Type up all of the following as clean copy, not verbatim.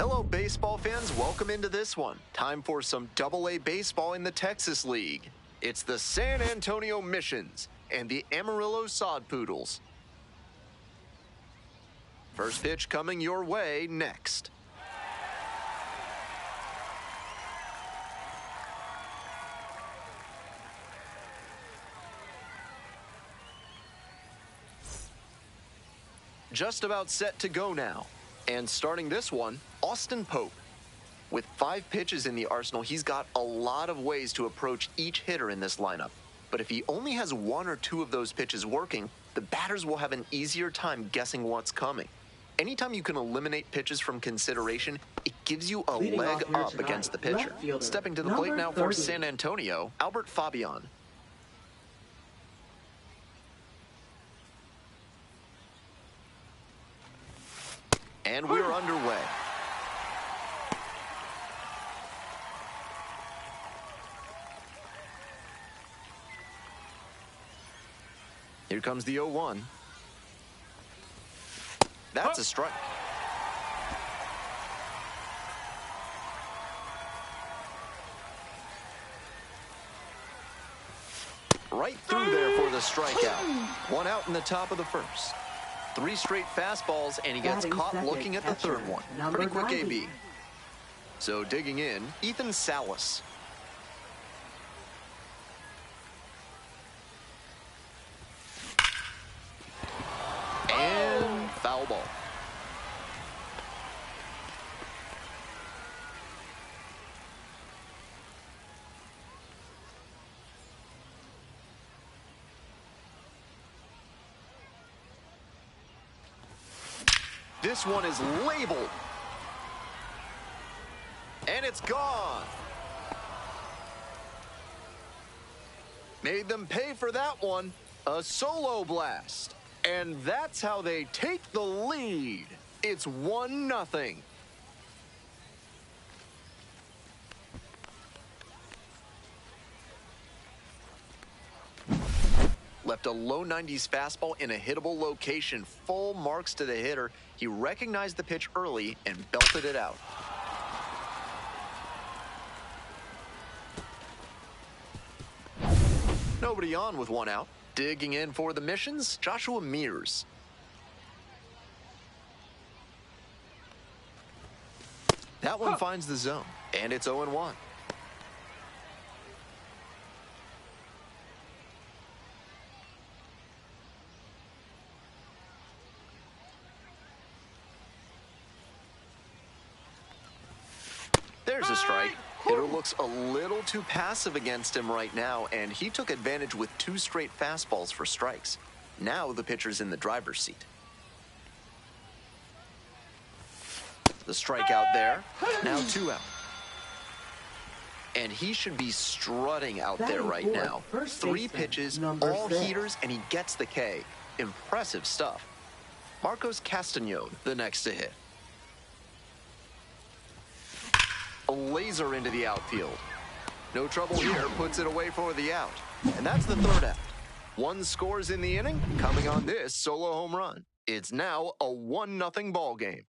Hello, baseball fans. Welcome into this one. Time for some Double-A baseball in the Texas League. It's the San Antonio Missions and the Amarillo Sod Poodles. First pitch coming your way next. Just about set to go now. And starting this one, Austin Pope. With 5 pitches in the arsenal, he's got a lot of ways to approach each hitter in this lineup. But if he only has 1 or 2 of those pitches working, the batters will have an easier time guessing what's coming. Anytime you can eliminate pitches from consideration, it gives you a leg up against the pitcher. Stepping to the plate now for San Antonio, Albert Fabian. And we're underway. Here comes the 0-1. That's a strike. Right through there for the strikeout. 1 out in the top of the first. 3 straight fastballs, and he gets caught looking at the third one. Pretty quick AB. So digging in, Ethan Salas. And foul ball. This one is labeled. And it's gone. Made them pay for that one. A solo blast. And that's how they take the lead. It's 1-0. Left a low 90s fastball in a hittable location. Full marks to the hitter. He recognized the pitch early and belted it out. Nobody on with 1 out. Digging in for the Missions, Joshua Mears. That one finds the zone, and it's 0-1. There's a strike. Hitter looks a little too passive against him right now, and he took advantage with 2 straight fastballs for strikes. Now the pitcher's in the driver's seat. The strikeout there. Now 2 out. And he should be strutting out there right now. 3 pitches, all heaters, and he gets the K. Impressive stuff. Marcos Castañon, the next to hit. A laser into the outfield. No trouble here, puts it away for the out. And that's the 3rd out. 1 scores in the inning, coming on this solo home run. It's now a 1-0 ball game.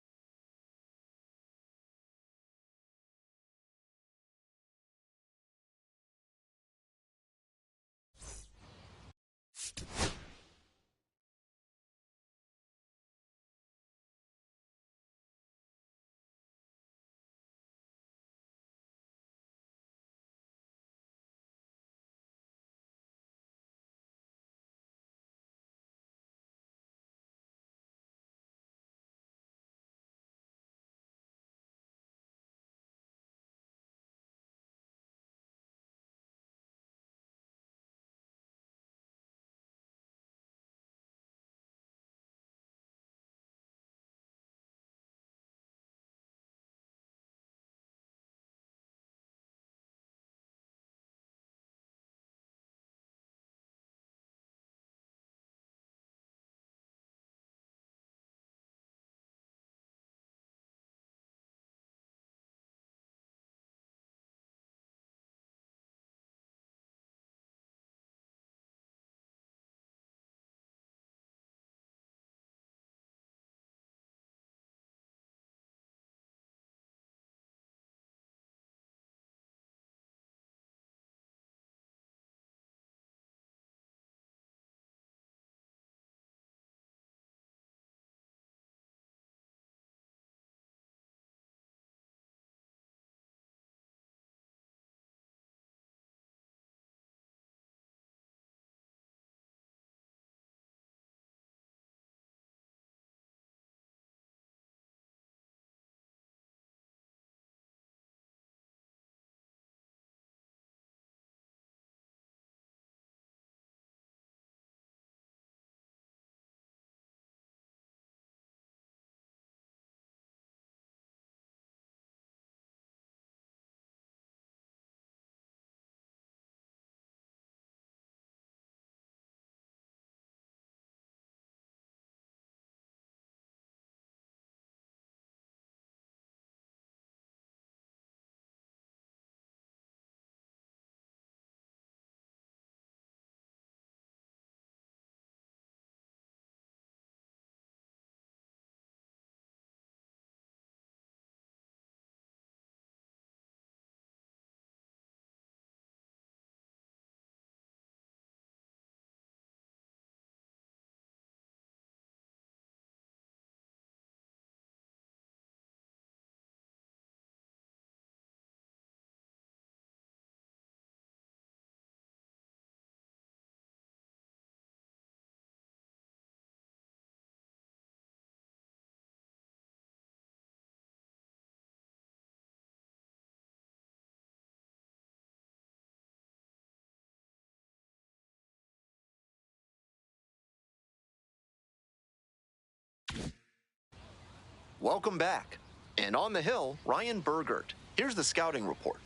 Welcome back. And on the hill, Ryan Bergert. Here's the scouting report.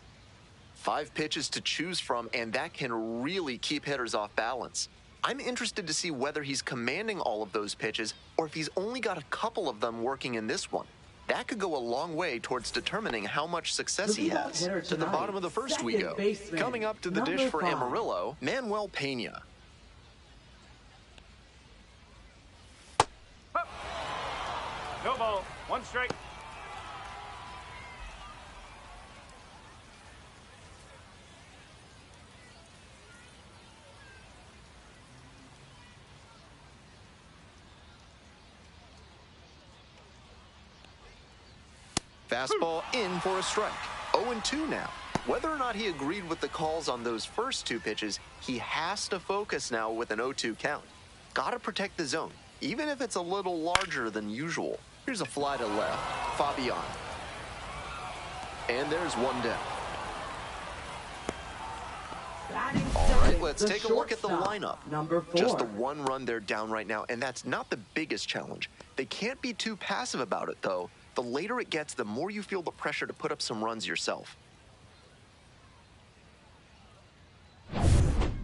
5 pitches to choose from, and that can really keep hitters off balance. I'm interested to see whether he's commanding all of those pitches or if he's only got a couple of them working in this one. That could go a long way towards determining how much success he has. To the bottom of the first we go. Coming up to the dish for Amarillo, Manuel Pena. No ball, 1 strike. Fastball in for a strike. 0-2 now. Whether or not he agreed with the calls on those first 2 pitches, he has to focus now with an 0-2 count. Gotta protect the zone, even if it's a little larger than usual. Here's a fly to left. Fabian. And there's 1 down. All right, let's take a look at the lineup. Number 4. Just the 1 run they're down right now, and that's not the biggest challenge. They can't be too passive about it, though. The later it gets, the more you feel the pressure to put up some runs yourself.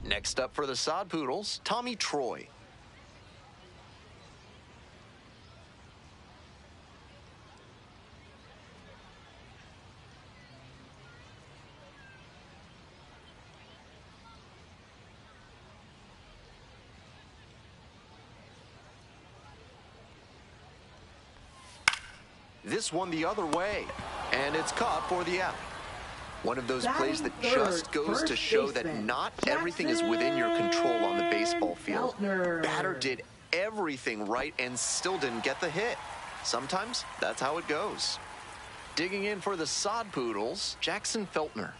Next up for the Sod Poodles, Tommy Troy. This one the other way, and it's caught for the out. One of those plays that just goes to show that not everything is within your control on the baseball field. Batter did everything right and still didn't get the hit. Sometimes that's how it goes. Digging in for the Sod Poodles, Jackson Feltner.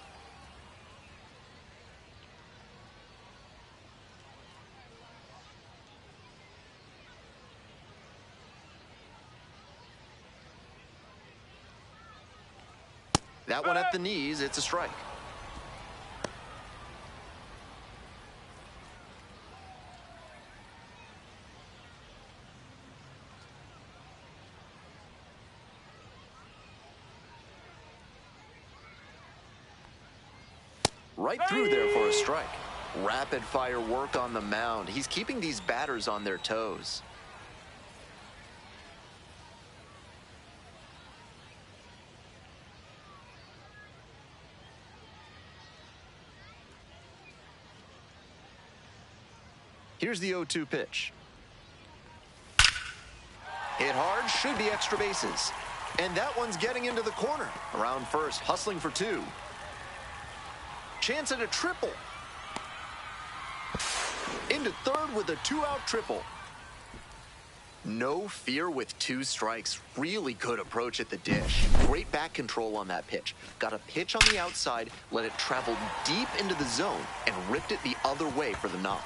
That one at the knees, it's a strike. Right through there for a strike. Rapid fire work on the mound. He's keeping these batters on their toes. Here's the 0-2 pitch. Hit hard, should be extra bases. And that one's getting into the corner. Around first, hustling for 2. Chance at a triple. Into third with a 2-out triple. No fear with 2 strikes. Really good approach at the dish. Great back control on that pitch. Got a pitch on the outside, let it travel deep into the zone, and ripped it the other way for the knock.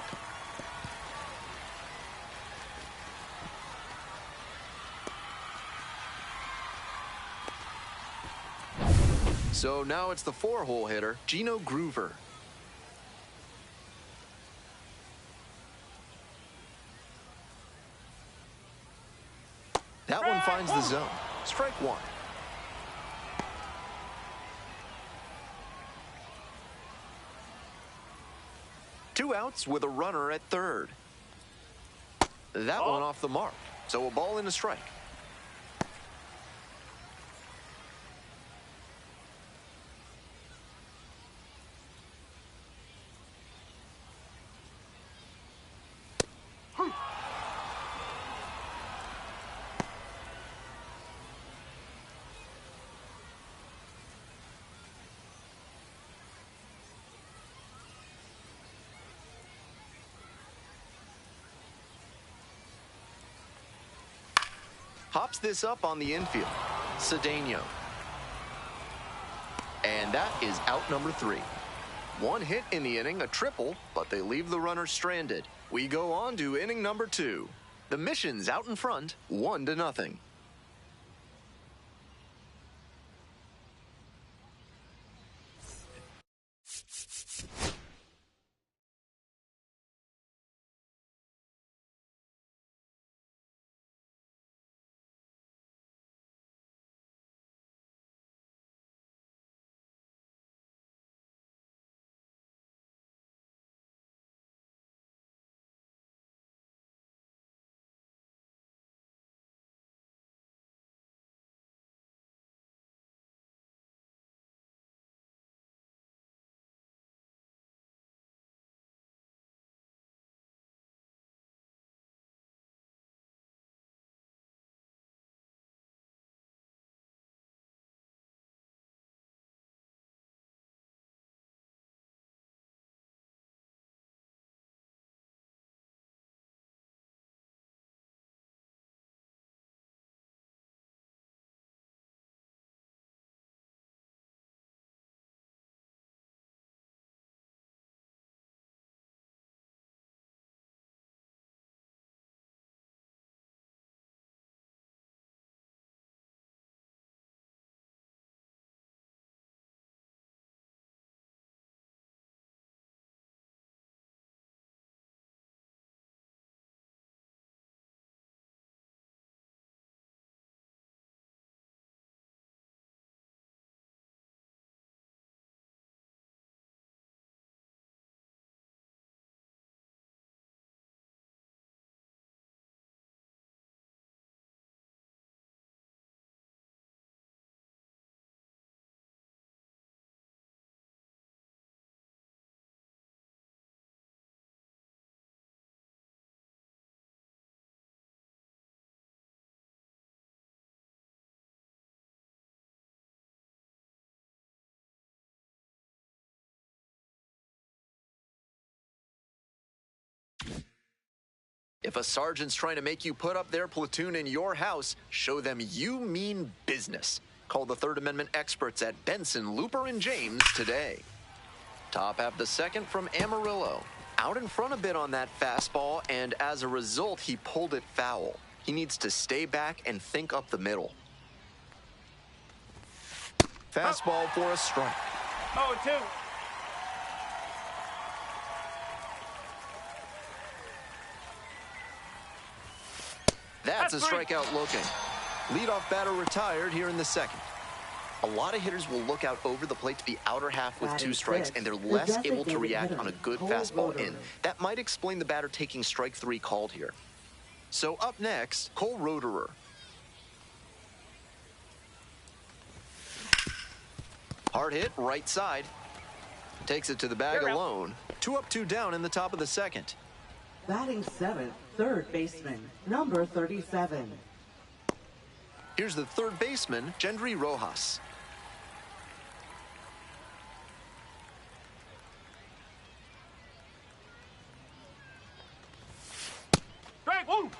So now it's the 4-hole hitter, Gino Groover. That one finds the zone. Strike 1. Two outs with a runner at third. That one off the mark. So a ball and a strike. Hops this up on the infield. Cedeno. And that is out number 3. 1 hit in the inning, a triple, but they leave the runner stranded. We go on to inning number 2. The Mission's out in front, 1-0. If a sergeant's trying to make you put up their platoon in your house, show them you mean business. Call the Third Amendment experts at Benson, Looper, and James today. Top half the second from Amarillo. Out in front a bit on that fastball, and as a result, he pulled it foul. He needs to stay back and think up the middle. Fastball for a strike. 0-2. That's a strikeout looking. Leadoff batter retired here in the second. A lot of hitters will look out over the plate to the outer half with 2 strikes, and they're less able to react on a good fastball in. That might explain the batter taking strike 3 called here. So up next, Cole Roederer. Hard hit, right side. Takes it to the bag alone. 2 up, 2 down in the top of the second. Batting 7th, third baseman, number 37. Here's the third baseman, Gendry Rojas. Strike 1.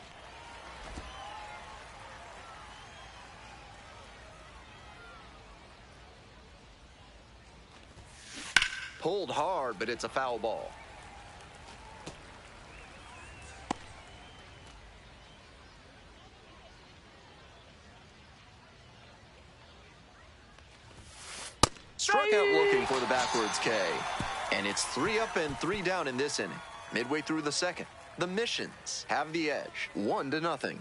Pulled hard, but it's a foul ball. Struck out looking for the backwards K. And it's 3 up and 3 down in this inning. Midway through the second, the Missions have the edge, 1-0.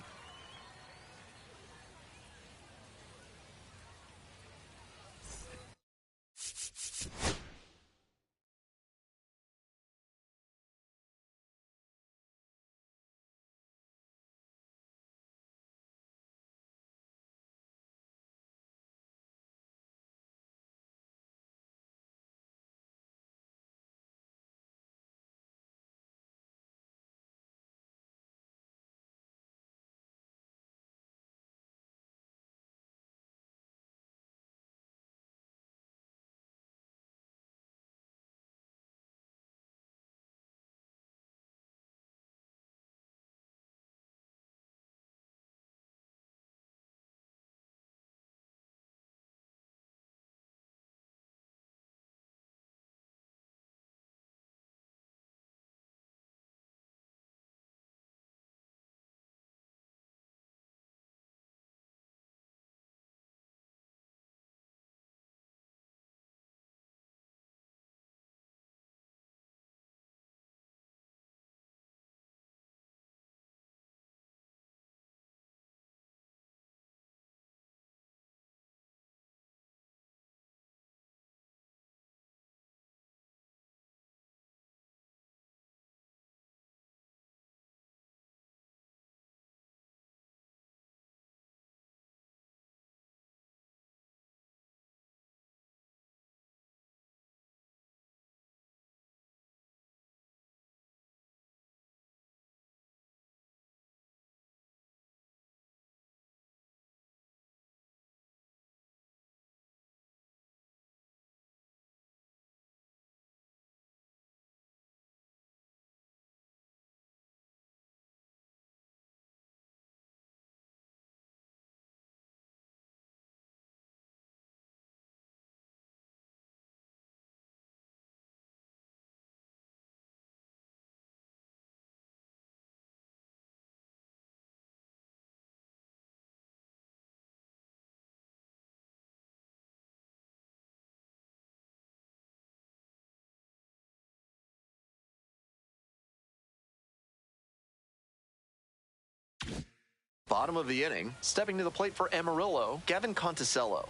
Bottom of the inning, stepping to the plate for Amarillo, Gavin Conticello.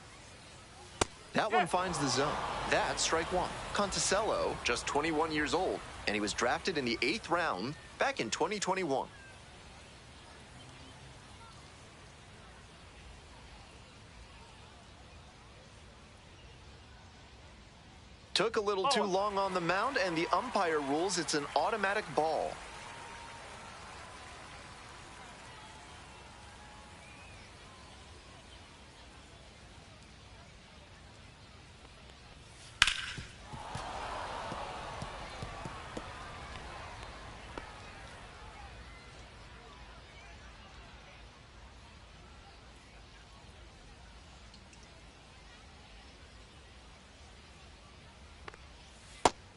That one finds the zone. That's strike 1. Conticello, just 21 years old, and he was drafted in the 8th round back in 2021. Took a little too long on the mound, and the umpire rules it's an automatic ball.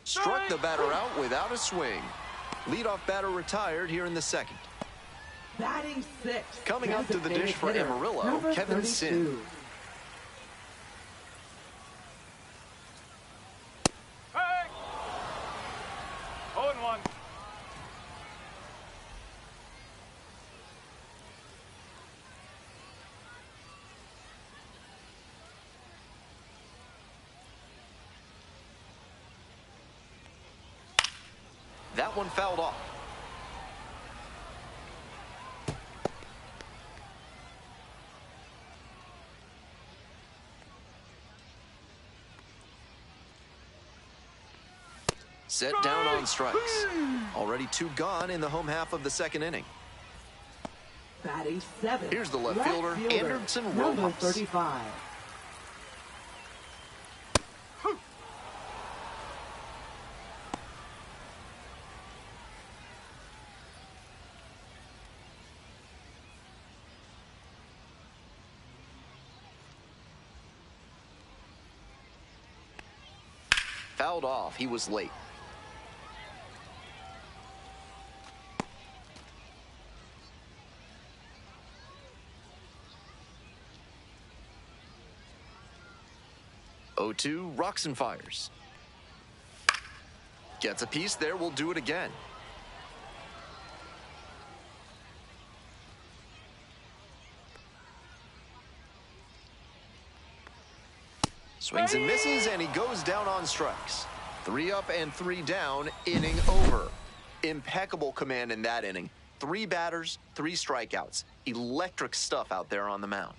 Struck the batter out without a swing. Leadoff batter retired here in the second. Batting 6th. Coming up to the dish for hitter, Amarillo, number Kevin 32. Sin. Hey! 0-1. That one fouled off. Set down on strikes. Already 2 gone in the home half of the second inning. Batting 7th. Here's the left fielder, Anderson number Rojas. 35. Fouled off. He was late. Oh-2, rocks and fires. Gets a piece there. We'll do it again. Swings and misses, and he goes down on strikes. 3 up and 3 down, inning over. Impeccable command in that inning. 3 batters, 3 strikeouts. Electric stuff out there on the mound.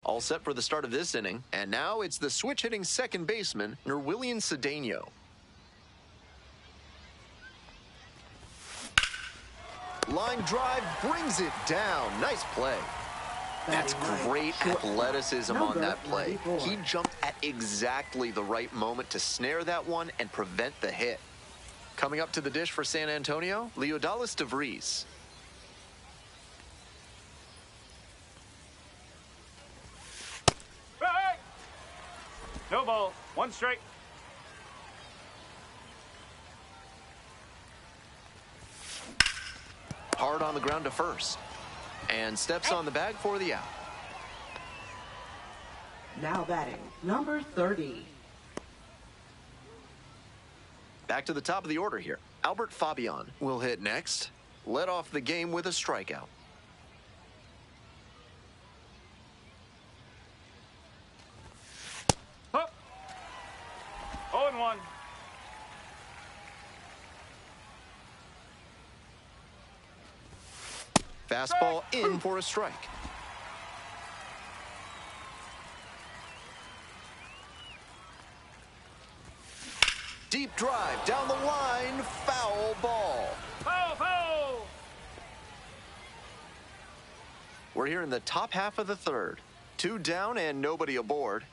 All set for the start of this inning, and now it's the switch-hitting second baseman, Nerwillian Cedeno. Line drive brings it down. Nice play. That's great athleticism on that play. He jumped at exactly the right moment to snare that one and prevent the hit. Coming up to the dish for San Antonio, Leodalis DeVries. No ball. One strike. Hard on the ground to first. And steps on the bag for the out. Now batting, number 30. Back to the top of the order here. Albert Fabian will hit next. Led off the game with a strikeout. Up. 0-1. Fastball in for a strike. Deep drive down the line, foul ball. Foul, foul. We're here in the top half of the third. 2 down and nobody aboard.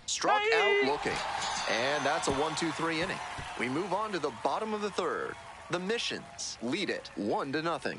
Struck out looking. And that's a 1-2-3 inning. We move on to the bottom of the third. The Missions lead it 1-0.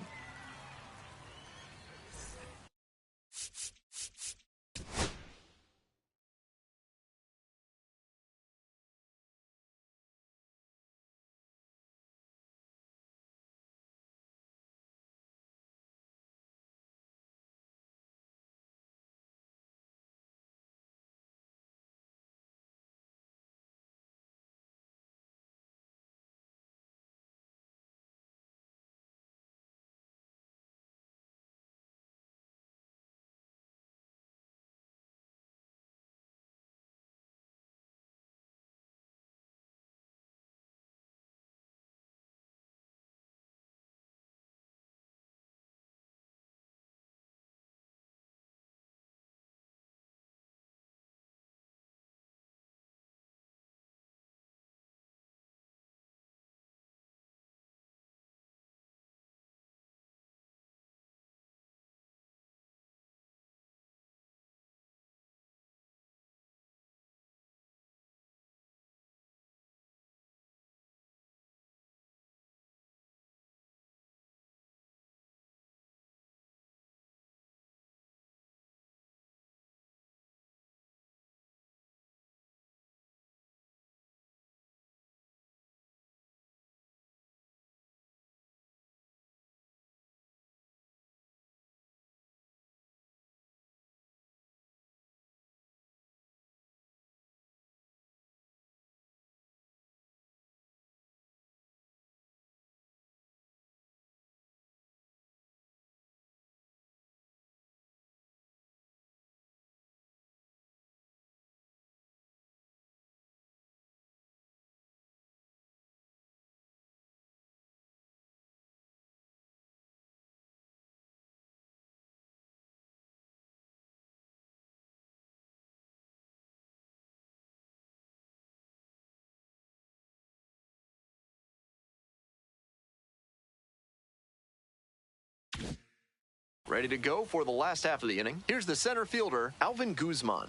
Ready to go for the last half of the inning. Here's the center fielder, Alvin Guzman.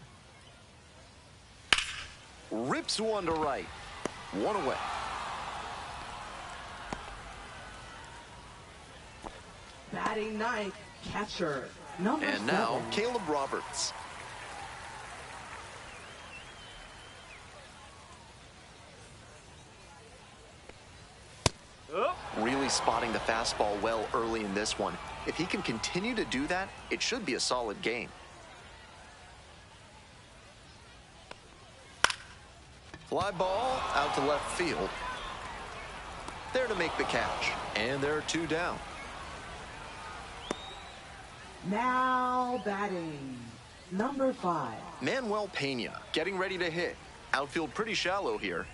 Rips one to right. One away. Batting ninth, catcher, number 7. And now, Caleb Roberts. Up. Really spotting the fastball well early in this one. If he can continue to do that, it should be a solid game. Fly ball out to left field. There to make the catch. And there are 2 down. Now batting, number 5. Manuel Pena getting ready to hit. Outfield pretty shallow here.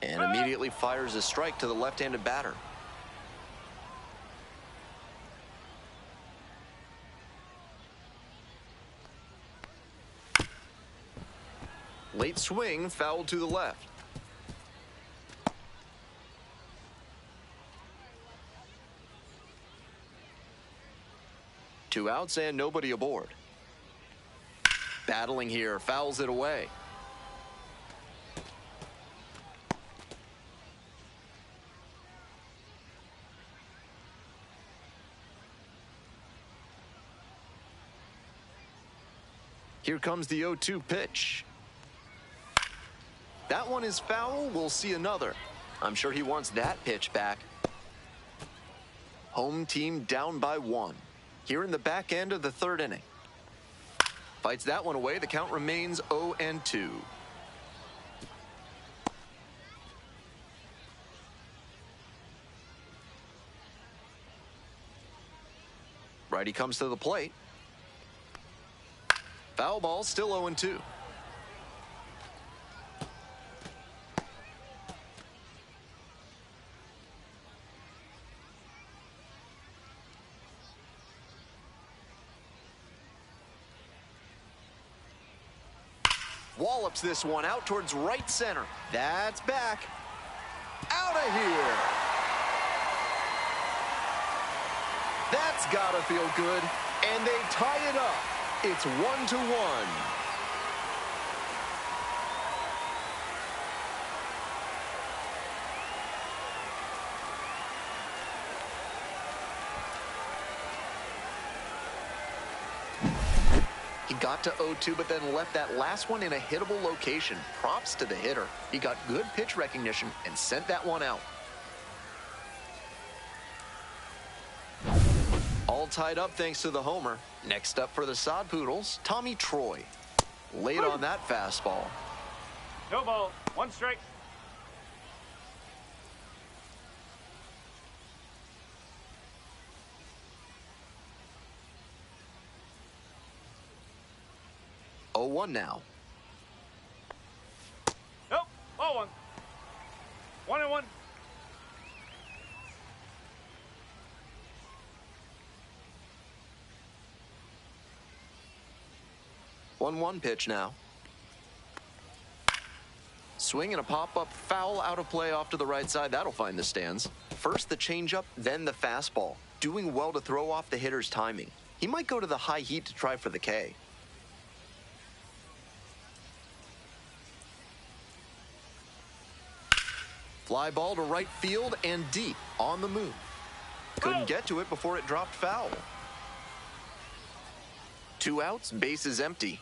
And immediately fires a strike to the left-handed batter. Late swing, foul to the left. Two outs and nobody aboard. Battling here, fouls it away. Here comes the 0-2 pitch. That one is foul. We'll see another. I'm sure he wants that pitch back. Home team down by 1. Here in the back end of the 3rd inning. Fights that one away. The count remains 0-2. Righty comes to the plate. Foul ball, still 0-2. Wallops this one out towards right center. That's back. Out of here. That's gotta feel good. And they tie it up. It's 1-1. He got to 0-2, but then left that last one in a hittable location. Props to the hitter. He got good pitch recognition and sent that one out. All tied up thanks to the homer. Next up for the Sod Poodles, Tommy Troy. Late on that fastball. No ball. 1 strike. Oh, 1 now. Nope. Ball 1. 1-1. One pitch now. Swing and a pop-up foul out of play off to the right side. That'll find the stands. First the changeup, then the fastball. Doing well to throw off the hitter's timing. He might go to the high heat to try for the K. Fly ball to right field and deep on the move. Couldn't get to it before it dropped foul. 2 outs, bases empty.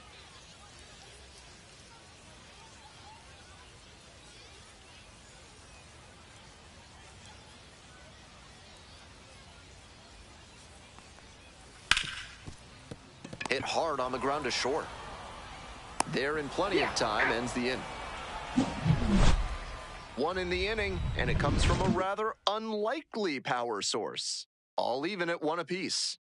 Hit hard on the ground to short. There in plenty of time, ends the inning. 1 in the inning, and it comes from a rather unlikely power source. All even at 1 apiece.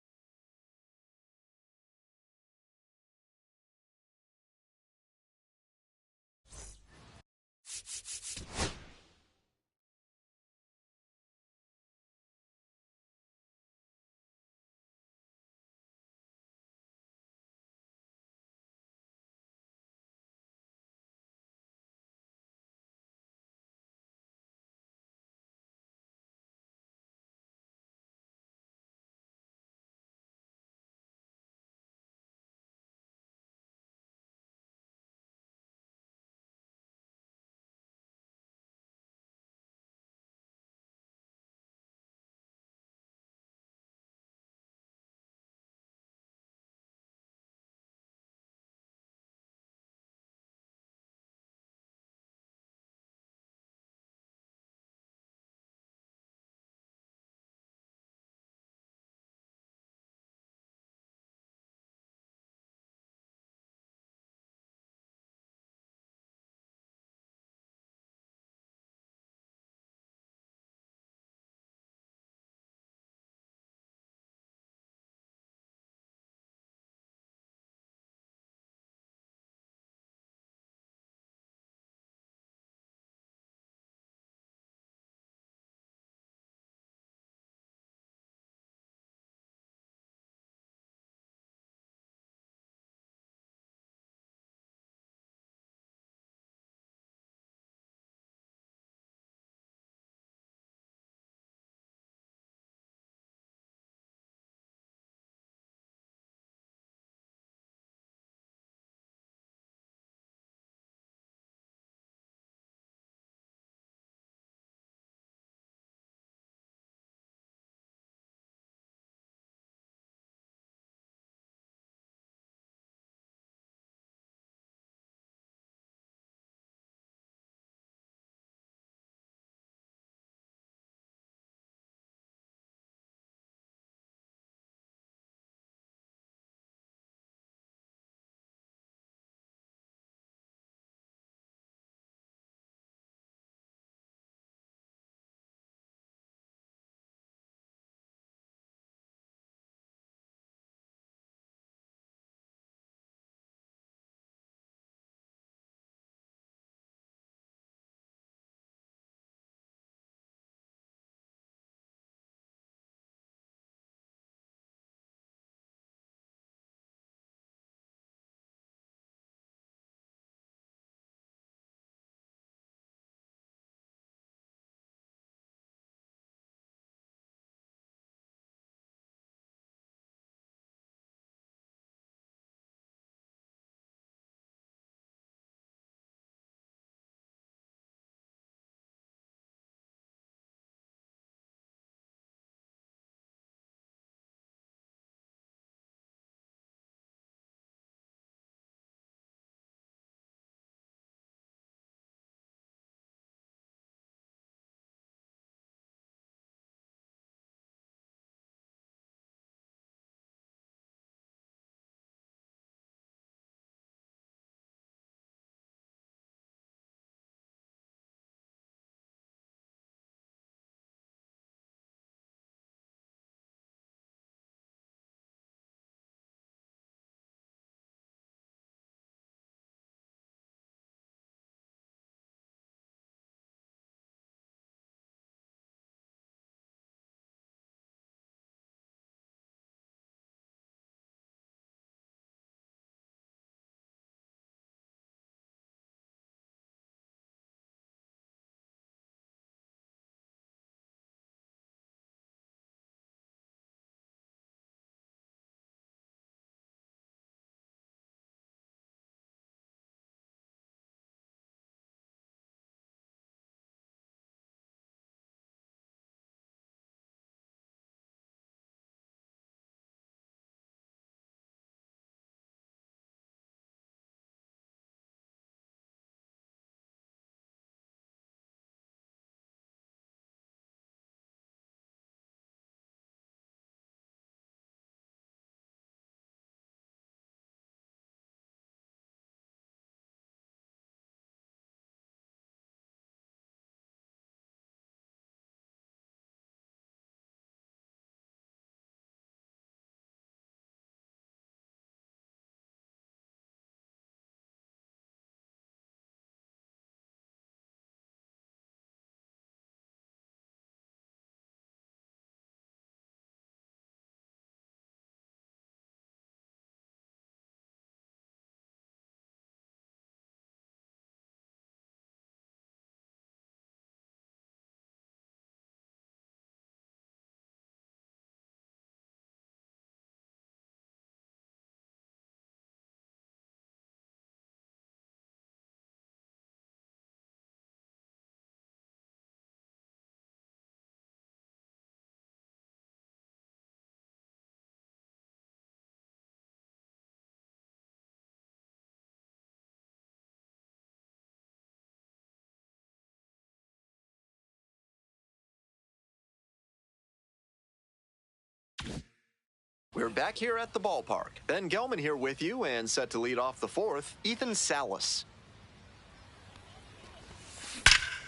We're back here at the ballpark. Ben Gelman here with you and set to lead off the fourth, Ethan Salas.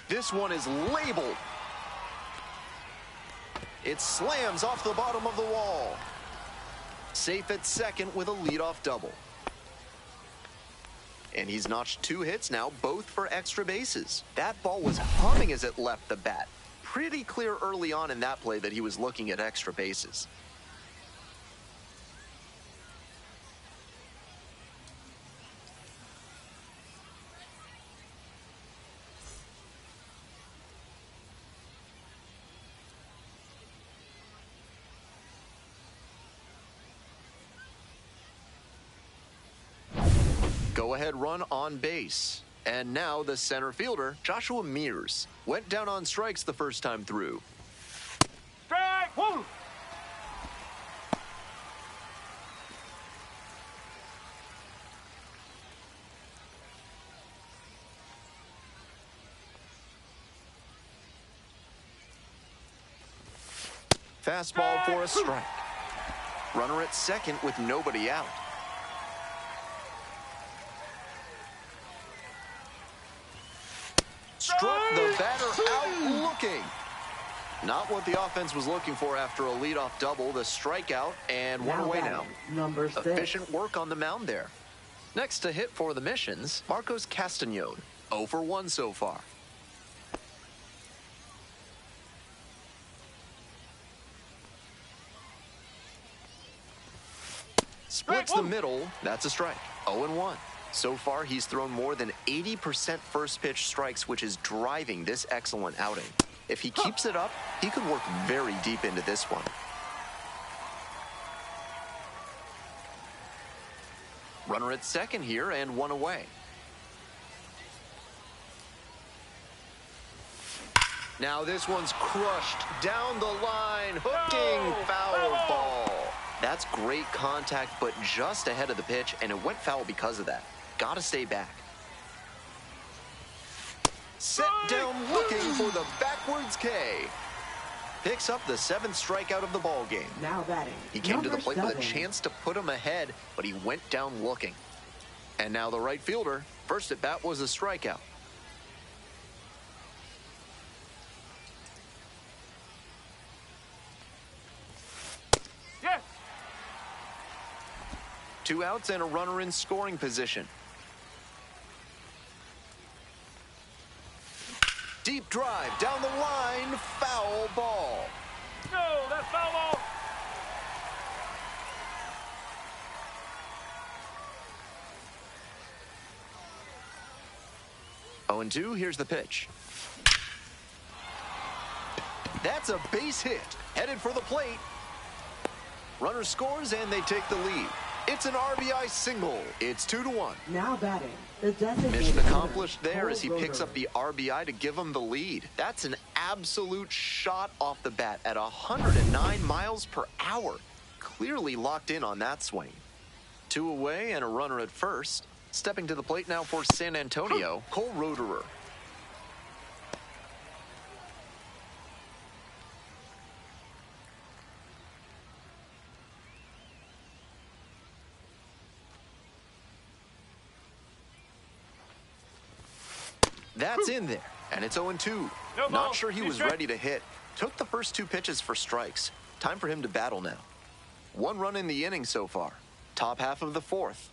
This one is labeled. It slams off the bottom of the wall. Safe at second with a leadoff double. And he's notched 2 hits now, both for extra bases. That ball was humming as it left the bat. Pretty clear early on in that play that he was looking at extra bases. Go-ahead run on base. And now the center fielder, Joshua Mears, went down on strikes the first time through. Strike! Woo! Fastball for a strike. Runner at second with nobody out. Struck the batter out looking. Not what the offense was looking for after a leadoff double. The strikeout and one away now. Number 6. Efficient work on the mound there. Next to hit for the Missions, Marcos Castañón. 0 for 1 so far. Splits the middle. That's a strike. 0 and 1. So far, he's thrown more than 80% first pitch strikes, which is driving this excellent outing. If he keeps it up, he could work very deep into this one. Runner at second here and one away. Now this one's crushed down the line, hooking foul ball. That's great contact, but just ahead of the pitch, and it went foul because of that. Gotta stay back. Set down looking for the backwards K. Picks up the 7th strikeout of the ball game. Now batting. He came to the Number plate with a 7. chance to put him ahead, but he went down looking. And now the right fielder, first at bat was a strikeout. Yes! 2 outs and a runner in scoring position. Deep drive down the line, foul ball. No, that's foul ball! Oh, and 2, here's the pitch. That's a base hit, headed for the plate. Runner scores and they take the lead. It's an RBI single. It's 2 to 1. Now batting. The designated Mission hitter, accomplished there as he Cole picks Roeder. up the RBI to give him the lead. That's an absolute shot off the bat at 109 miles per hour. Clearly locked in on that swing. 2 away and a runner at first. Stepping to the plate now for San Antonio, Cole Roederer. That's in there, and it's 0-2. No ball. Not sure he Two was strikes. ready to hit. Took the first 2 pitches for strikes. Time for him to battle now. 1 run in the inning so far. Top half of the 4th.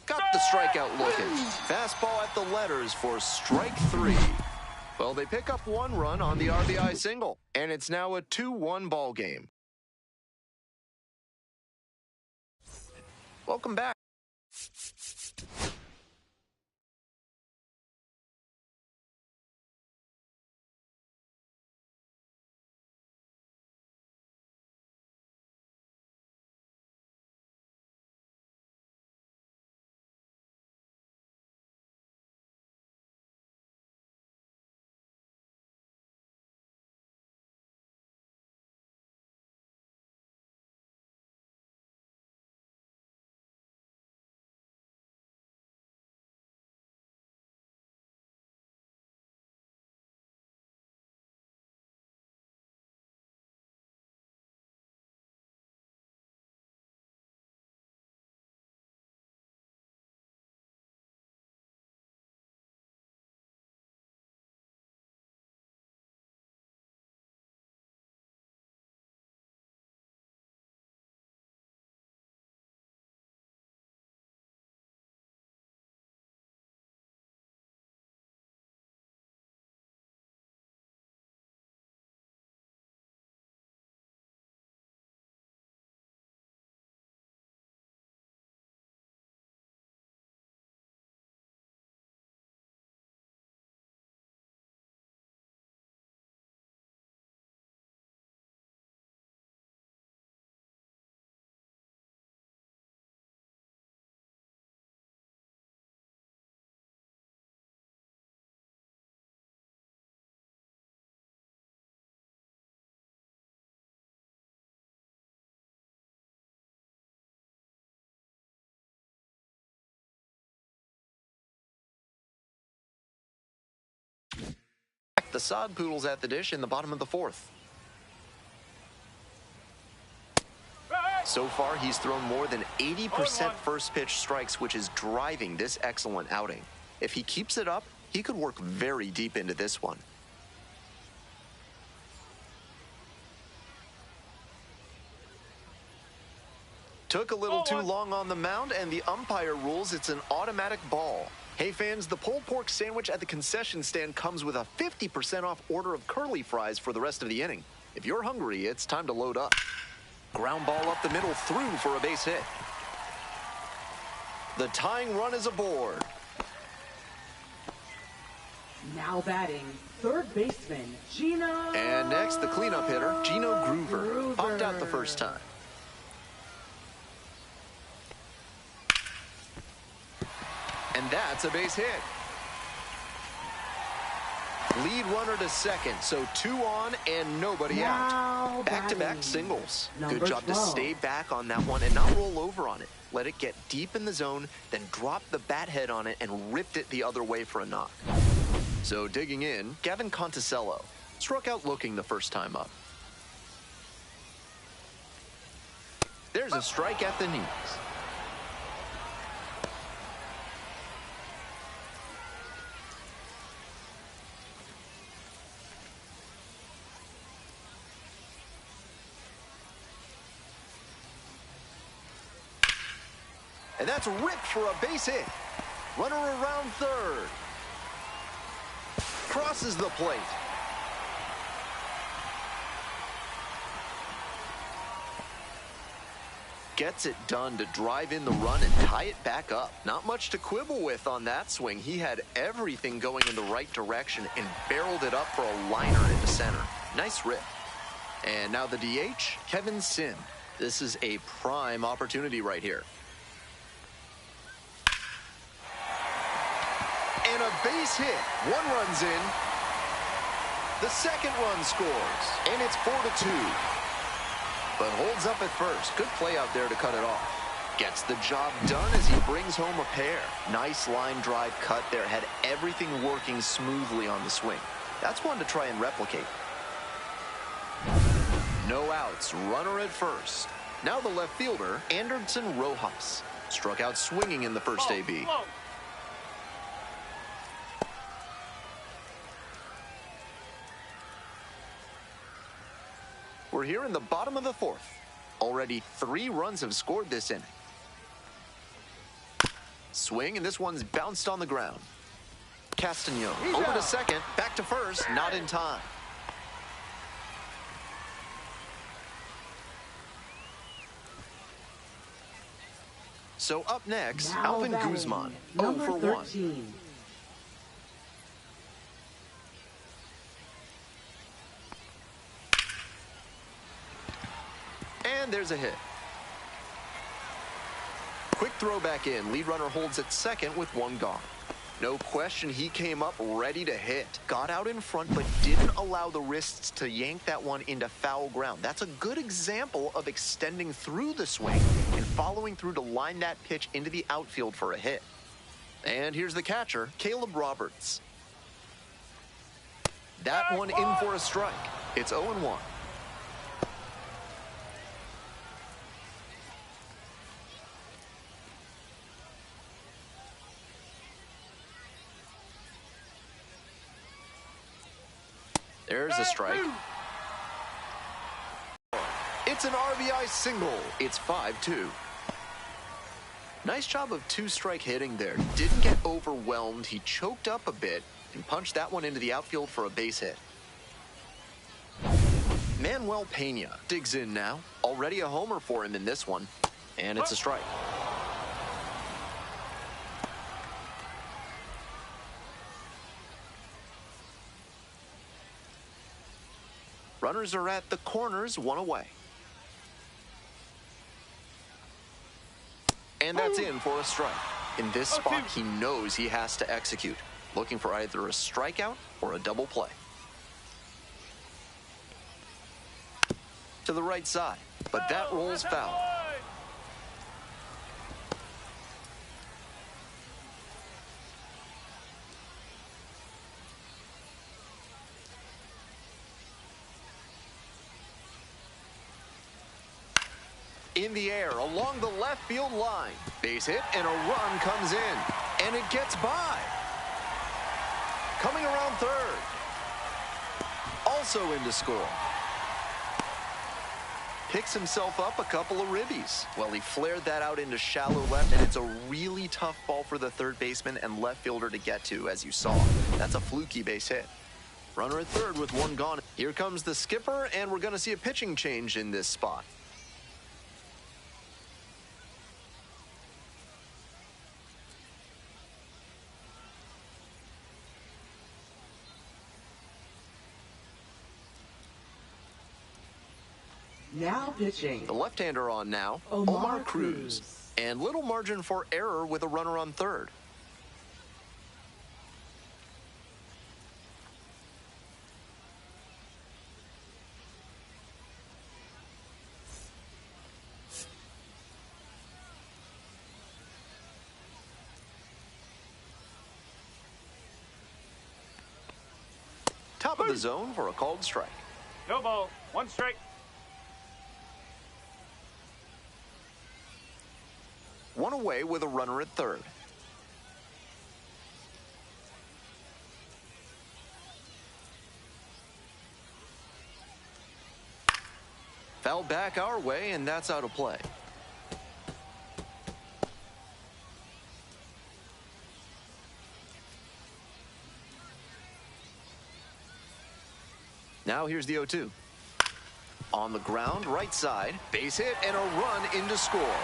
Got the strikeout looking. Fastball at the letters for strike 3. Well, they pick up 1 run on the RBI single, and it's now a 2-1 ball game. Welcome back. the Sod Poodles at the dish in the bottom of the fourth. So far, he's thrown more than 80% first pitch strikes, which is driving this excellent outing. If he keeps it up, he could work very deep into this one. Took a little too long on the mound, and the umpire rules it's an automatic ball. Hey fans, the pulled pork sandwich at the concession stand comes with a 50% off order of curly fries for the rest of the inning. If you're hungry, it's time to load up. Ground ball up the middle, through for a base hit. The tying run is aboard. Now batting, third baseman, Gino. And next, the cleanup hitter, Gino Groover. Popped out the first time. And that's a base hit. Lead runner to second, so 2 on and nobody out. Back-to-back singles. Good job to stay back on that one and not roll over on it. Let it get deep in the zone, then drop the bat head on it and ripped it the other way for a knock. So digging in, Gavin Conticello struck out looking the first time up. There's a strike at the knees. And that's ripped for a base hit. Runner around third. Crosses the plate. Gets it done to drive in the run and tie it back up. Not much to quibble with on that swing. He had everything going in the right direction and barreled it up for a liner into center. Nice rip. And now the DH, Kevin Sim. This is a prime opportunity right here. And a base hit. 1 run's in. The second run scores. And it's 4-2. But holds up at first. Good play out there to cut it off. Gets the job done as he brings home a pair. Nice line drive cut there. Had everything working smoothly on the swing. That's one to try and replicate. No outs. Runner at first. Now the left fielder, Anderson Rojas. Struck out swinging in the first AB. We're here in the bottom of the fourth. Already 3 runs have scored this inning. Swing, and this one's bounced on the ground. Castañon over to second, back to first, not in time. So up next, Now Alvin batting, Guzman, 0 number for 1. 13. And there's a hit. Quick throw back in. Lead runner holds at second with 1 gone. No question he came up ready to hit. Got out in front, but didn't allow the wrists to yank that one into foul ground. That's a good example of extending through the swing and following through to line that pitch into the outfield for a hit. And here's the catcher, Caleb Roberts. That one in for a strike. It's 0-1. There's a strike. It's an RBI single. It's 5-2. Nice job of 2-strike hitting there. Didn't get overwhelmed. He choked up a bit and punched that one into the outfield for a base hit. Manuel Pena digs in now. Already a homer for him in this one. And it's a strike. Runners are at the corners, 1 away. And that's in for a strike. In this spot, he knows he has to execute. Looking for either a strikeout or a double play. To the right side, but that rolls foul. In the air, along the left field line. Base hit, and a run comes in. And it gets by. Coming around third. Also in to score. Picks himself up a couple of ribbies. Well, he flared that out into shallow left, and it's a really tough ball for the third baseman and left fielder to get to, as you saw. That's a fluky base hit. Runner at third with one gone. Here comes the skipper, and we're going to see a pitching change in this spot. Now pitching. The left-hander on now, Omar Cruz. And little margin for error with a runner on third. Top of the zone for a called strike. No ball. One strike. One away with a runner at third. Foul back our way, and that's out of play. Now here's the 0-2. On the ground, right side, base hit, and a run in to score.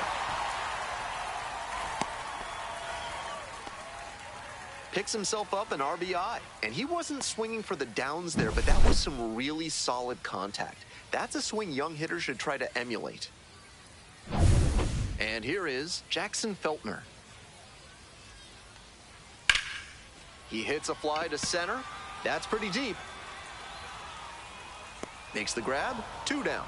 Picks himself up an RBI, and he wasn't swinging for the downs there, but that was some really solid contact. That's a swing young hitters should try to emulate. And here is Jackson Feltner. He hits a fly to center. That's pretty deep. Makes the grab, 2 down.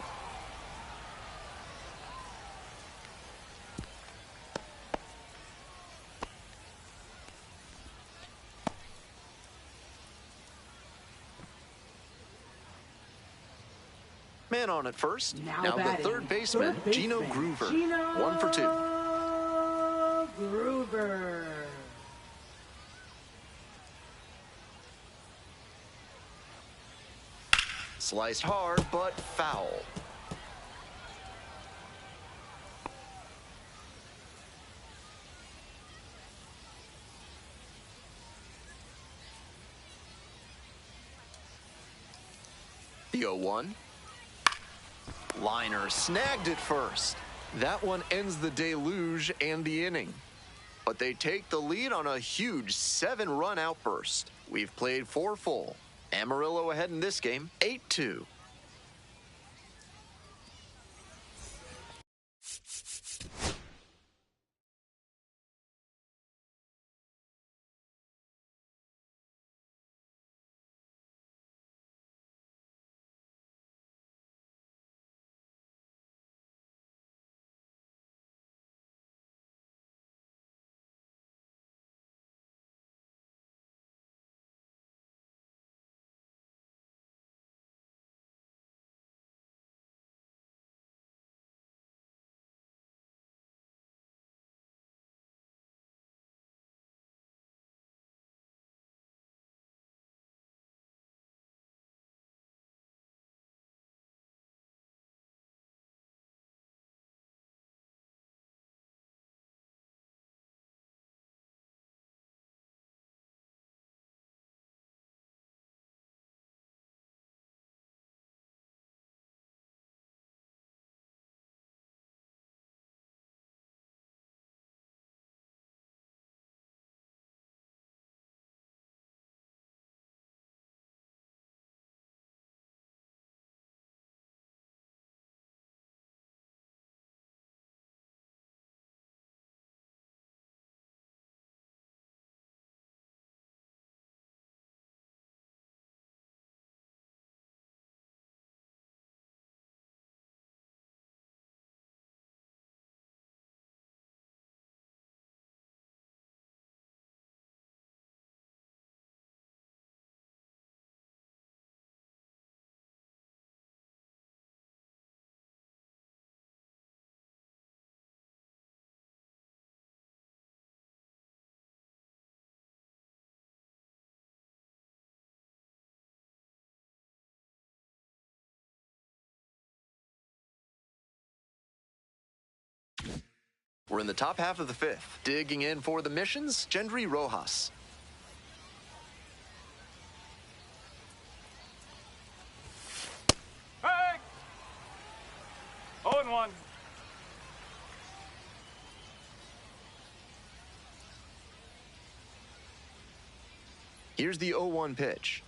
Man on at first. Now the third baseman, Gino Groover. 1 for 2. Groover. Sliced hard, but foul. The 0-1. Liner snagged it first. That one ends the deluge and the inning. But they take the lead on a huge 7-run outburst. We've played 4 full. Amarillo ahead in this game, 8-2. We're in the top half of the fifth. Digging in for the missions, Gendry Rojas. Hey! 0-1. Here's the 0-1 pitch.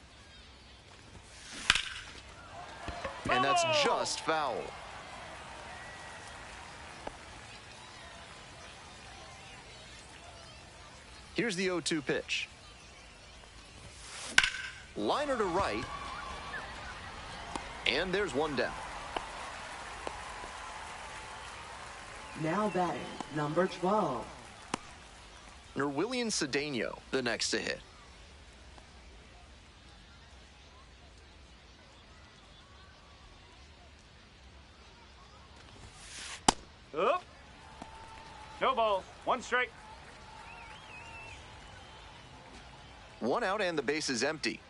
And that's just foul. Here's the 0-2 pitch. Liner to right. And there's one down. Now batting, number 12. Nerwillian Cedeno, the next to hit. Up. No ball. 1 strike. 1 out and the base is empty.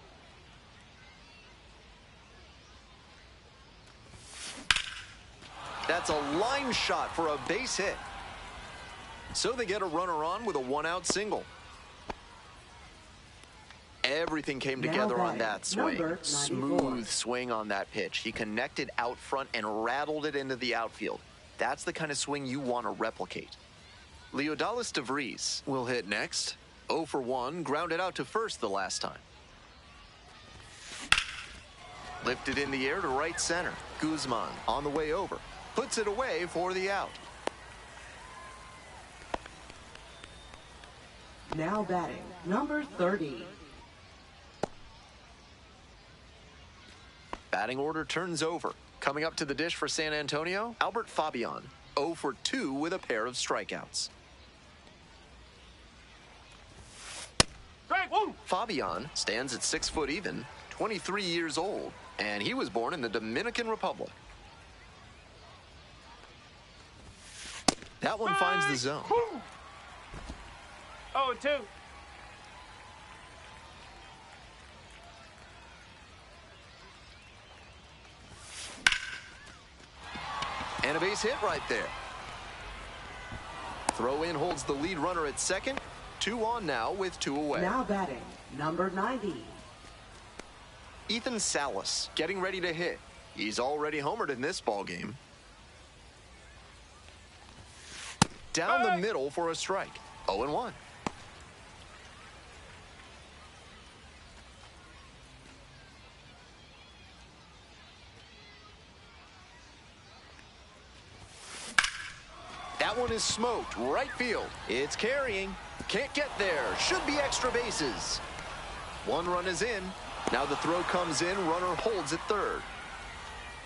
That's a line shot for a base hit. So they get a runner on with a 1-out single. Everything came together on that swing. Smooth swing on that pitch. He connected out front and rattled it into the outfield. That's the kind of swing you want to replicate. Leodalis DeVries will hit next. 0 for 1, grounded out to first the last time. Lifted in the air to right center. Guzman on the way over. Puts it away for the out. Now batting, number 30. Batting order turns over. Coming up to the dish for San Antonio, Albert Fabian, 0 for 2 with a pair of strikeouts. Strike 1. Fabian stands at 6 foot even, 23 years old, and he was born in the Dominican Republic. That one finds the zone. 0-2. And a base hit right there. Throw in holds the lead runner at second. 2 on now with 2 away. Now batting, number 90. Ethan Salas getting ready to hit. He's already homered in this ballgame. Down the middle for a strike. 0-1. That one is smoked. Right field. It's carrying. Can't get there. Should be extra bases. 1 run is in. Now the throw comes in. Runner holds at third.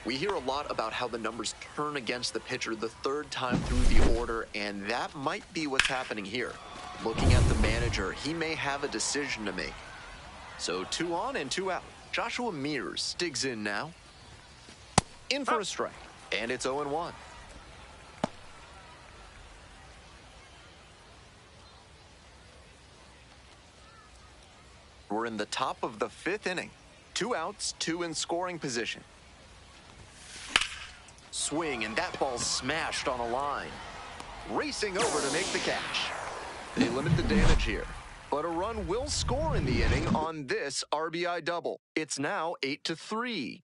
We hear a lot about how the numbers turn against the pitcher the 3rd time through the order, and that might be what's happening here. Looking at the manager, he may have a decision to make. So 2 on and 2 out. Joshua Mears digs in now. In for a strike. And it's 0-1. We're in the top of the 5th inning. 2 outs, 2 in scoring position. Swing, and that ball smashed on a line. Racing over to make the catch. They limit the damage here, but a run will score in the inning on this RBI double. It's now 8-3.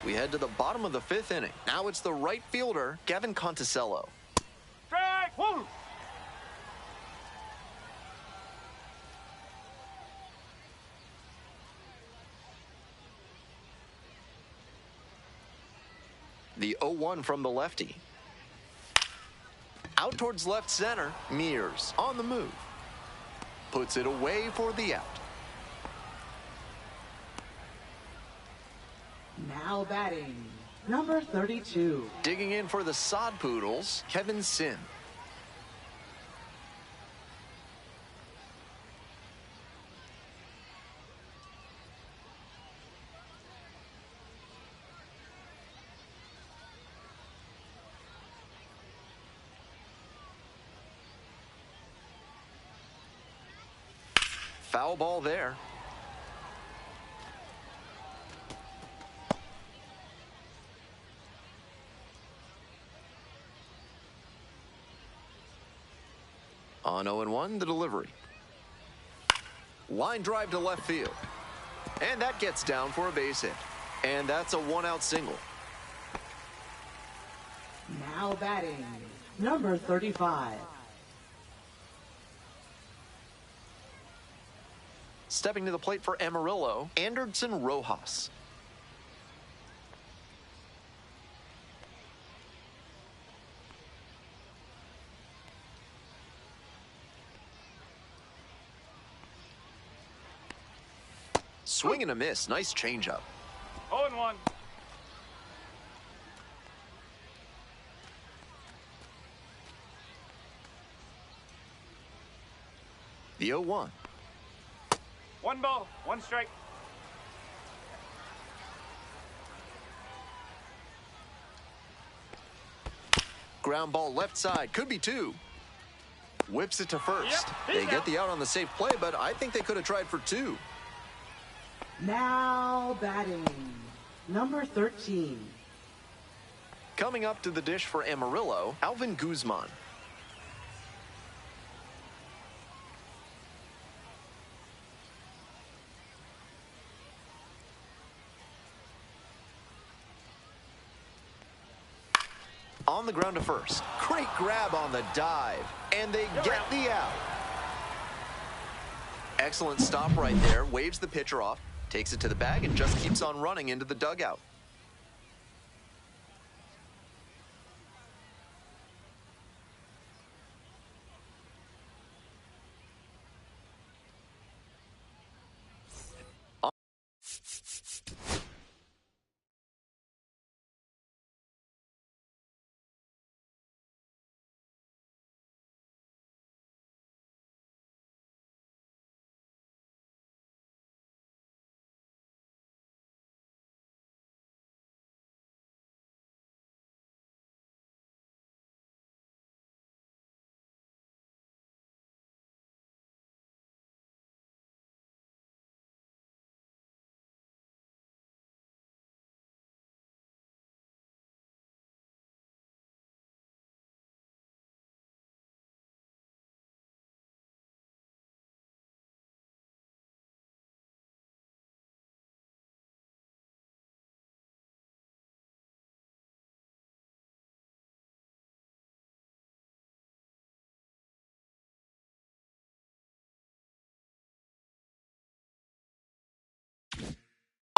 We head to the bottom of the 5th inning. Now it's the right fielder, Gavin Conticello. Strike one. The 0-1 from the lefty. Out towards left center, Mears on the move. Puts it away for the out. Now batting, number 32. Digging in for the Sod Poodles, Kevin Sin. Foul ball there. On 0-1, the delivery. Line drive to left field. And that gets down for a base hit. And that's a 1-out single. Now batting, number 35. Stepping to the plate for Amarillo, Anderson Rojas. Swing and a miss. Nice changeup. 0-1. The 0-1. 1 ball, 1 strike. Ground ball left side. Could be 2. Whips it to first. Yep, They he's get out. the out on the safe play, but I think they could have tried for 2. Now batting, number 13. Coming up to the dish for Amarillo, Alvin Guzman. On the ground to first. Great grab on the dive. And they get the out. Excellent stop right there. Waves the pitcher off. Takes it to the bag and just keeps on running into the dugout.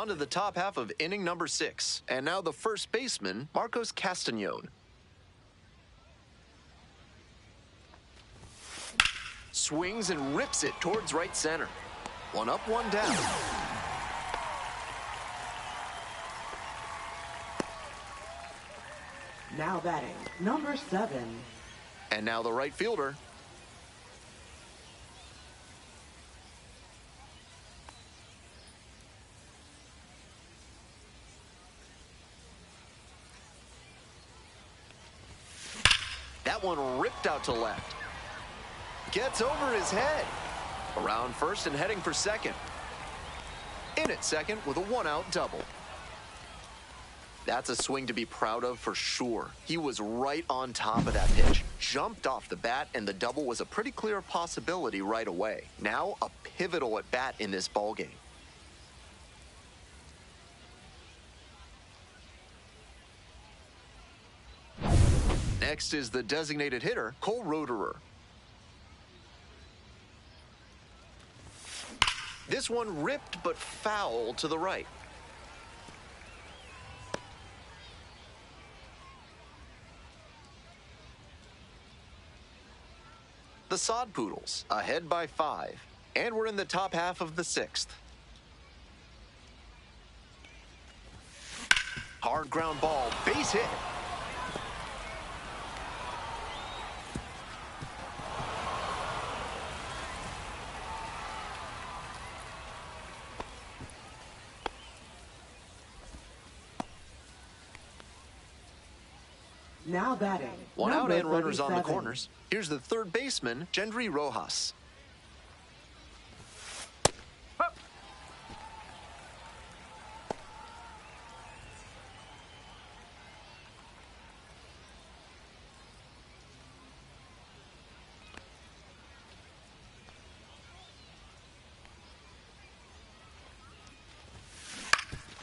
Onto the top half of inning number 6. And now the first baseman, Marcos Castañon. Swings and rips it towards right center. 1 up, 1 down. Now batting, number 7. And now the right fielder. That one ripped out to left. Gets over his head. Around first and heading for second. In at second with a 1-out double. That's a swing to be proud of for sure. He was right on top of that pitch. Jumped off the bat, and the double was a pretty clear possibility right away. Now a pivotal at bat in this ballgame. Next is the designated hitter, Cole Roederer. This one ripped but foul to the right. The Sod Poodles, ahead by 5. And we're in the top half of the 6th. Hard ground ball, base hit. Now batting. One out number and runners on the 37. corners. Here's the third baseman, Gendry Rojas.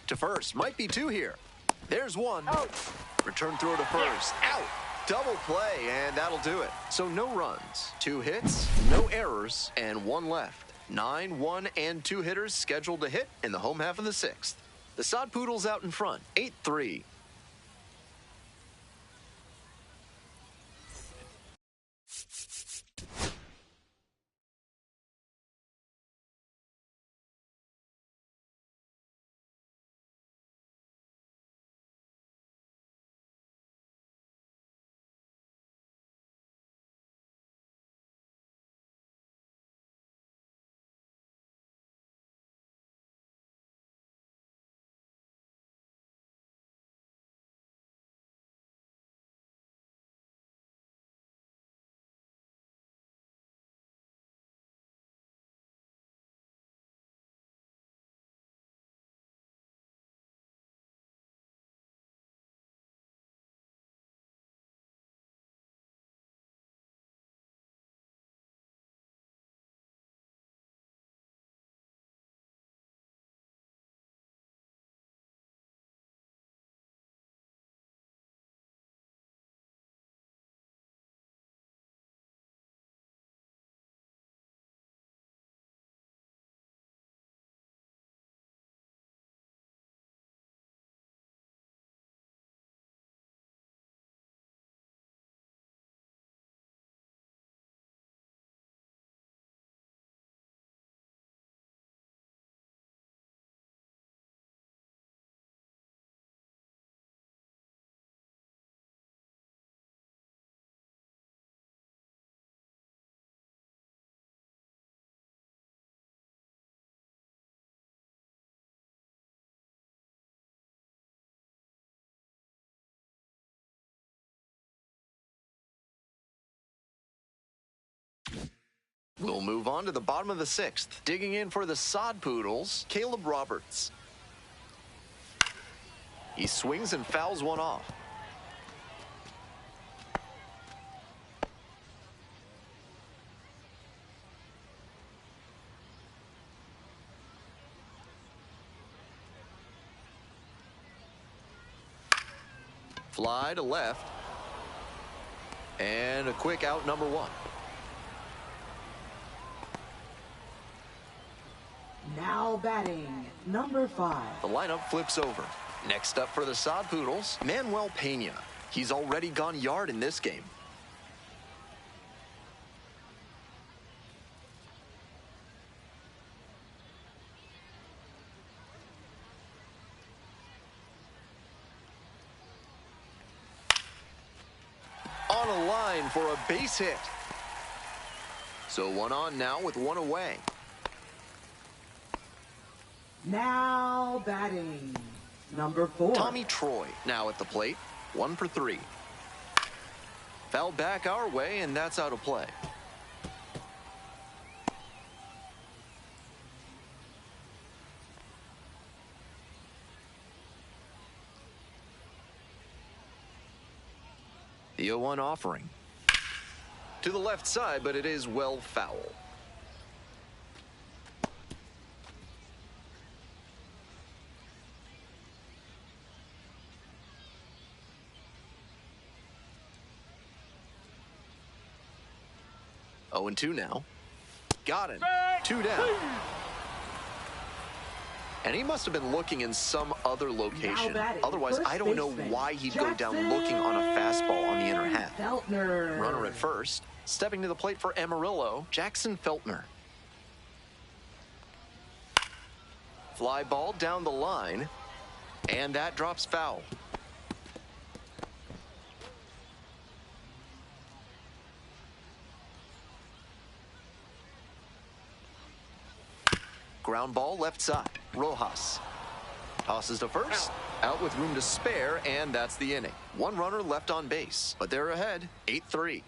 To first, might be 2 here. There's 1. Out. Return throw to first. Out. Double play, and that'll do it. So no runs, 2 hits, no errors, and 1 left. 9, 1, and 2 hitters scheduled to hit in the home half of the 6th. The Sod Poodles out in front, 8-3. We'll move on to the bottom of the 6th. Digging in for the Sod Poodles, Caleb Roberts. He swings and fouls one off. Fly to left. And a quick out, number 1. Now batting. Number 5. The lineup flips over. Next up for the Sod Poodles, Manuel Pena. He's already gone yard in this game. On a line for a base hit. So 1 on now with 1 away. Now batting. Number 4. Tommy Troy now at the plate. 1 for 3. Fouled back our way, and that's out of play. The 0-1 offering. To the left side, but it is well foul. 0-2 now. Got him. Strike. 2 down. And he must have been looking in some other location. batting, Otherwise, first I don't know baseman, why he'd go down Jackson looking on a fastball on the inner half. Feltner. Runner at first. Stepping to the plate for Amarillo, Jackson Feltner. Fly ball down the line. And that drops foul. Ground ball left side. Rojas tosses to first. Out with room to spare, and that's the inning. One runner left on base, but they're ahead 8-3.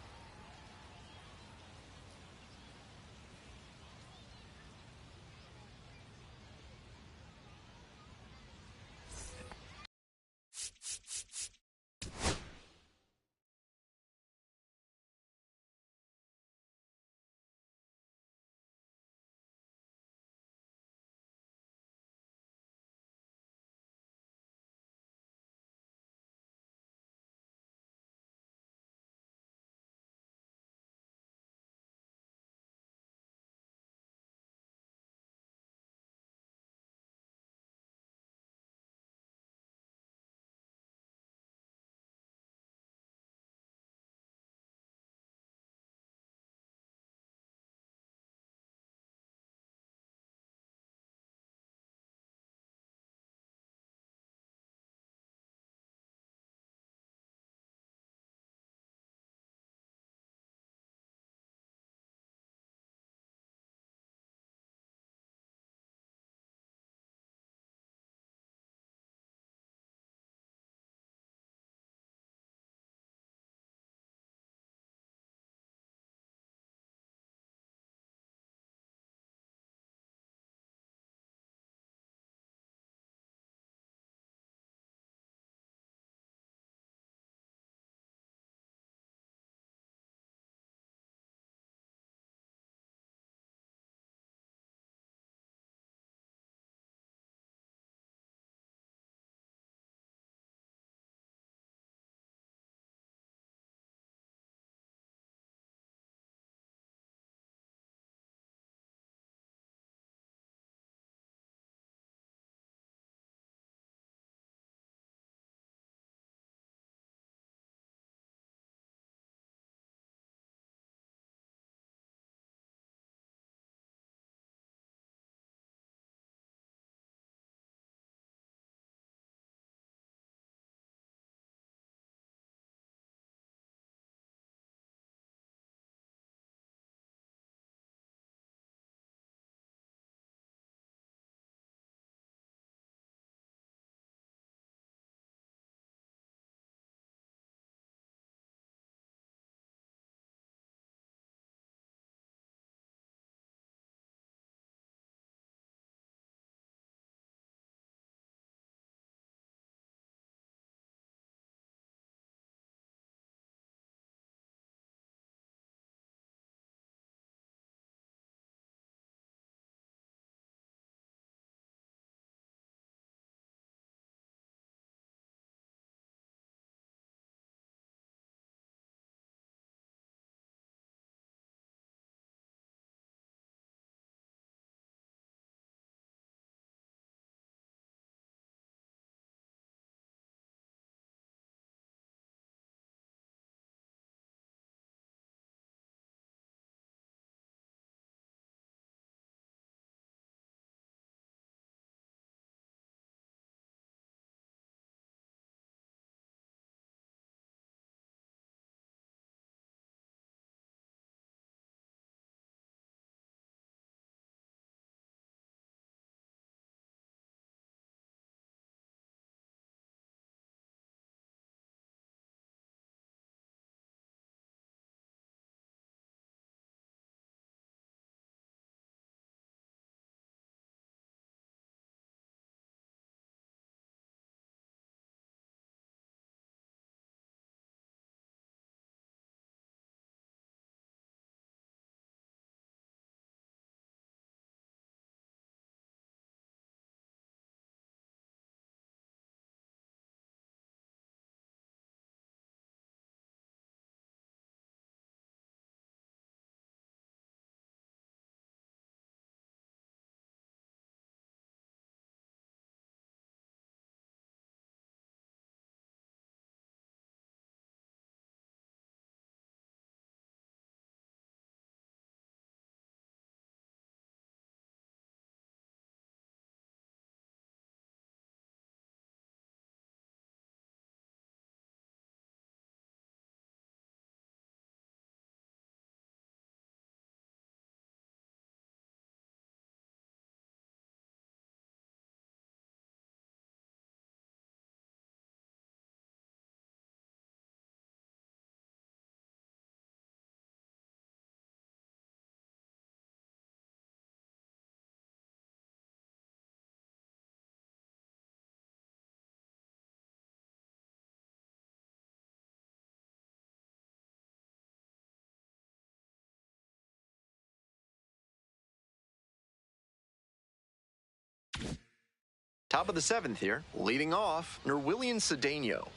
Top of the 7th here. Leading off, Nerwillian Cedeno.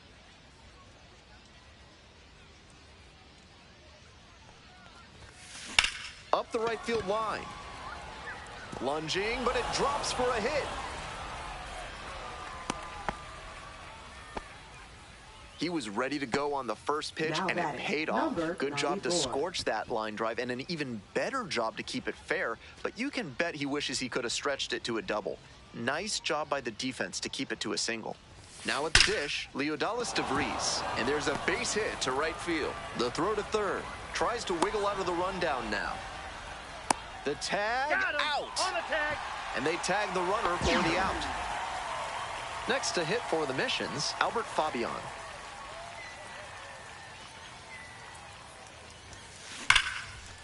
Up the right field line. Lunging, but it drops for a hit. He was ready to go on the first pitch, and it paid off. Good job to scorch that line drive, and an even better job to keep it fair, but you can bet he wishes he could have stretched it to a double. Nice job by the defense to keep it to a single. Now at the dish, Leodalis DeVries, and there's a base hit to right field. The throw to third. Tries to wiggle out of the rundown now. The tag out. On the tag. And they tag the runner for the out. Next to hit for the Missions, Albert Fabian.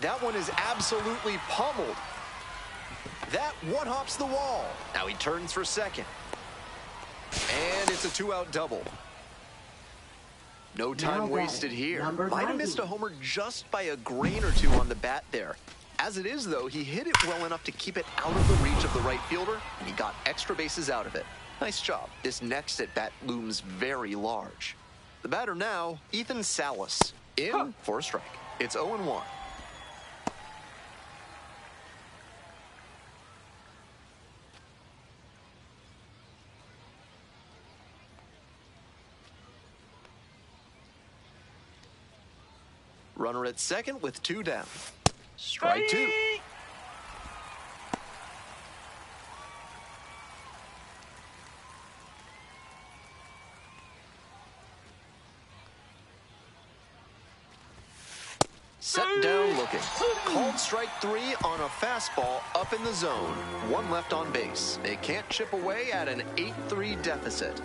That one is absolutely pummeled. That one hops the wall. Now he turns for second. And it's a 2-out double. No time wasted here. Might have missed a homer just by a grain or two on the bat there. As it is, though, he hit it well enough to keep it out of the reach of the right fielder, and he got extra bases out of it. Nice job. This next at-bat looms very large. The batter now, Ethan Salas. In for a strike. It's 0-1. Runner at second with 2 down. Strike 2. Set down looking. Called strike 3 on a fastball up in the zone. 1 left on base. They can't chip away at an 8-3 deficit.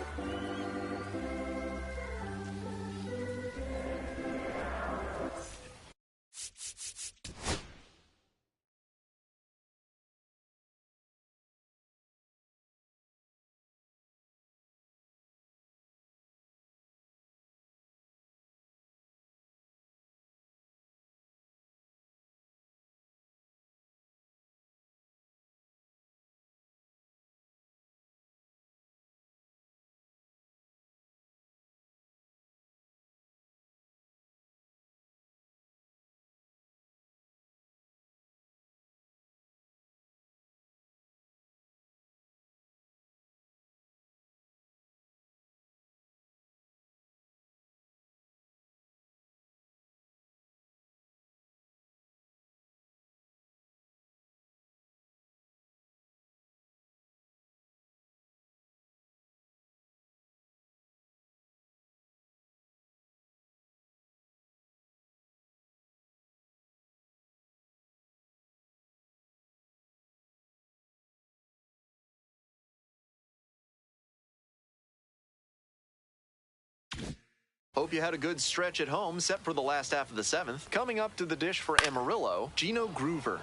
Hope you had a good stretch at home, set for the last half of the 7th. Coming up to the dish for Amarillo, Gino Groover.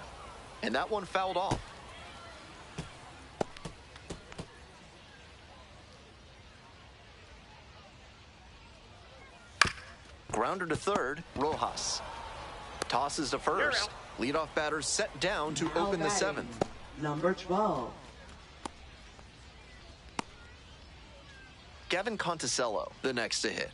And that one fouled off. Grounder to third, Rojas. Tosses to first. Leadoff batter set down to open the 7th. Number 12. Gavin Conticello, the next to hit.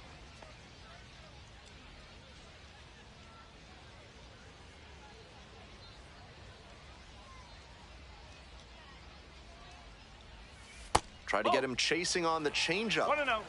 Try to get him chasing on the changeup. 1-0.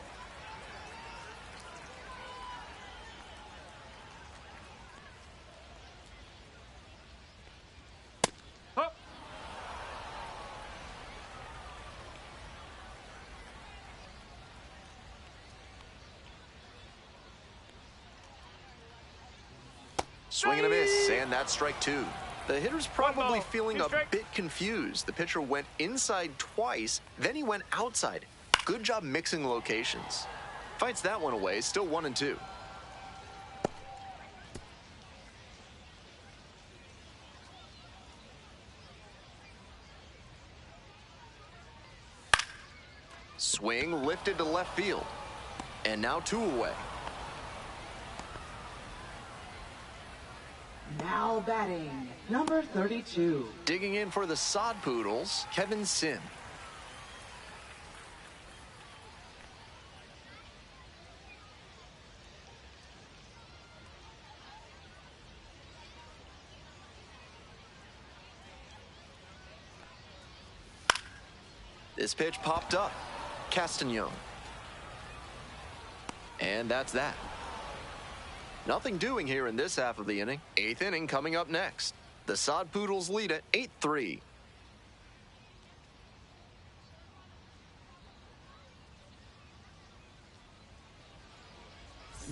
Swing and a miss, and that's strike 2. The hitter's probably feeling a bit confused. The pitcher went inside twice, then he went outside. Good job mixing locations. Fights that one away, still 1-2. Swing lifted to left field. And now 2 away. Now batting, number 32. Digging in for the Sod Poodles, Kevin Sim. This pitch popped up. Castagnone. And that's that. Nothing doing here in this half of the inning. 8th inning coming up next. The Sod Poodles lead at 8-3.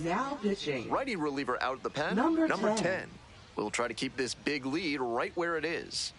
Now pitching. Righty reliever out of the pen. Number 10. We'll try to keep this big lead right where it is.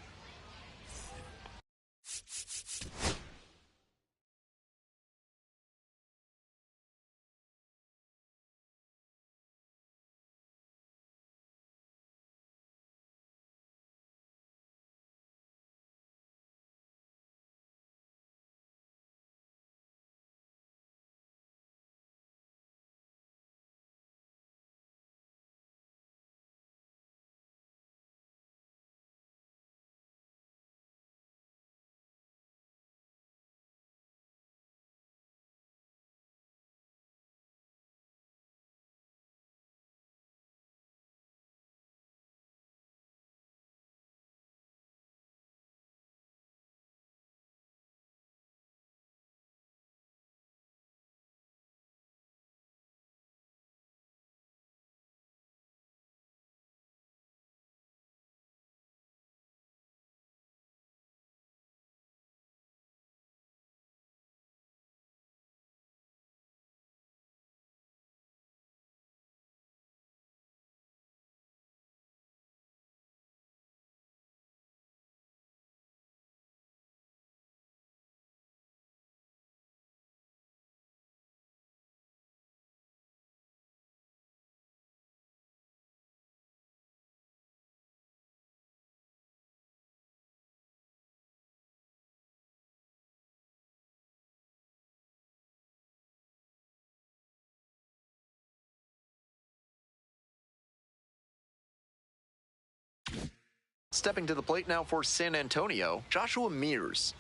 Stepping to the plate now for San Antonio, Joshua Mears.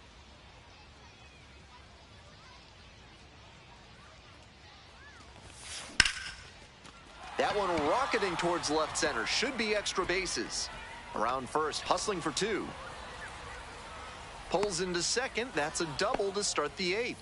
That one rocketing towards left center. Should be extra bases. Around first, hustling for 2. Pulls into second. That's a double to start the 8th.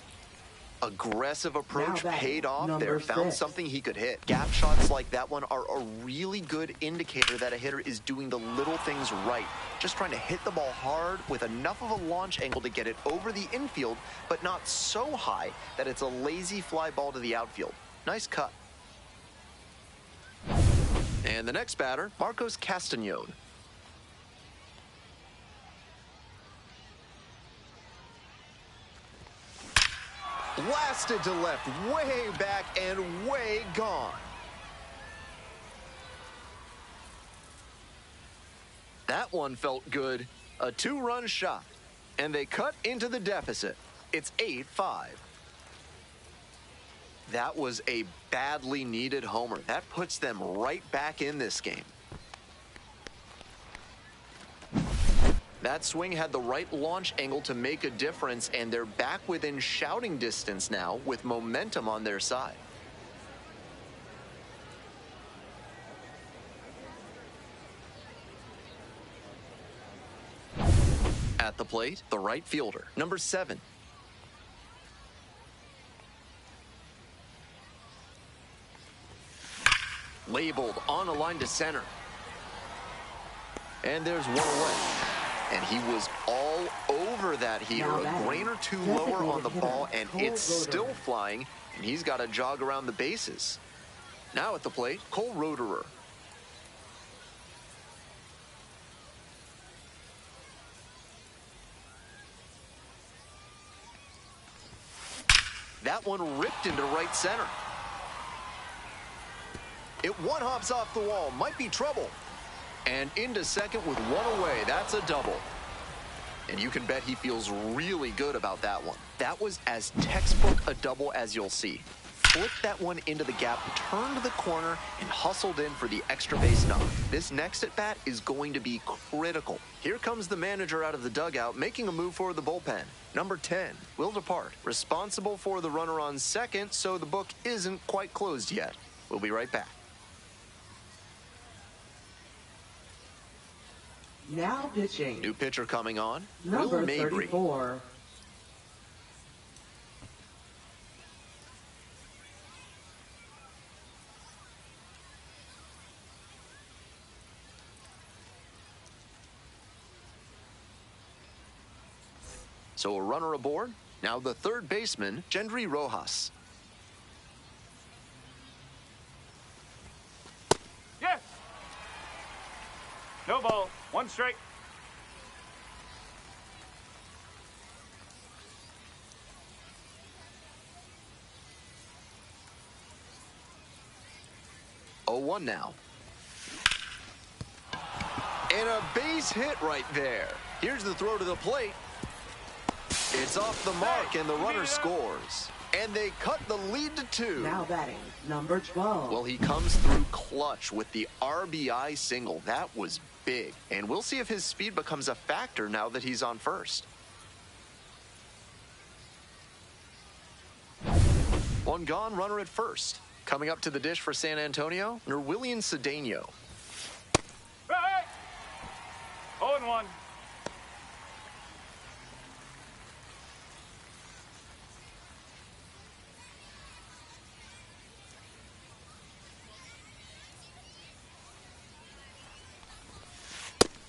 Aggressive approach paid off there. Found something he could hit. Gap shots like that one are a really good indicator that a hitter is doing the little things right. Just trying to hit the ball hard with enough of a launch angle to get it over the infield, but not so high that it's a lazy fly ball to the outfield. Nice cut. And the next batter, Marcos Castagnone. Blasted to left, way back and way gone. That one felt good. A 2-run shot. And they cut into the deficit. It's 8-5. That was a badly needed homer. That puts them right back in this game. That swing had the right launch angle to make a difference, and they're back within shouting distance now with momentum on their side. At the plate, the right fielder, number 7. Labeled on a line to center. And there's one away. And he was all over that heater. A grain or 2 lower on the ball, and it's still flying, and he's got to jog around the bases. Now at the plate, Cole Roederer. That one ripped into right center. It one-hops off the wall. Might be trouble. And into second with 1 away. That's a double. And you can bet he feels really good about that one. That was as textbook a double as you'll see. Flipped that one into the gap, turned the corner, and hustled in for the extra base knock. This next at-bat is going to be critical. Here comes the manager out of the dugout, making a move for the bullpen. Number 10, Will Depart, responsible for the runner on second, so the book isn't quite closed yet. We'll be right back. Now pitching. New pitcher coming on, Number Will Mabry. 34. So a runner aboard. Now the third baseman, Gendry Rojas. Yes! No ball. One strike. Oh, 1 now. And a base hit right there. Here's the throw to the plate. It's off the mark, and the runner scores. And they cut the lead to 2. Now batting, number 12. Well, he comes through clutch with the RBI single. That was big. And we'll see if his speed becomes a factor now that he's on first. 1 gone, runner at first. Coming up to the dish for San Antonio, Nerwillian Cedeno. Right! 0-1.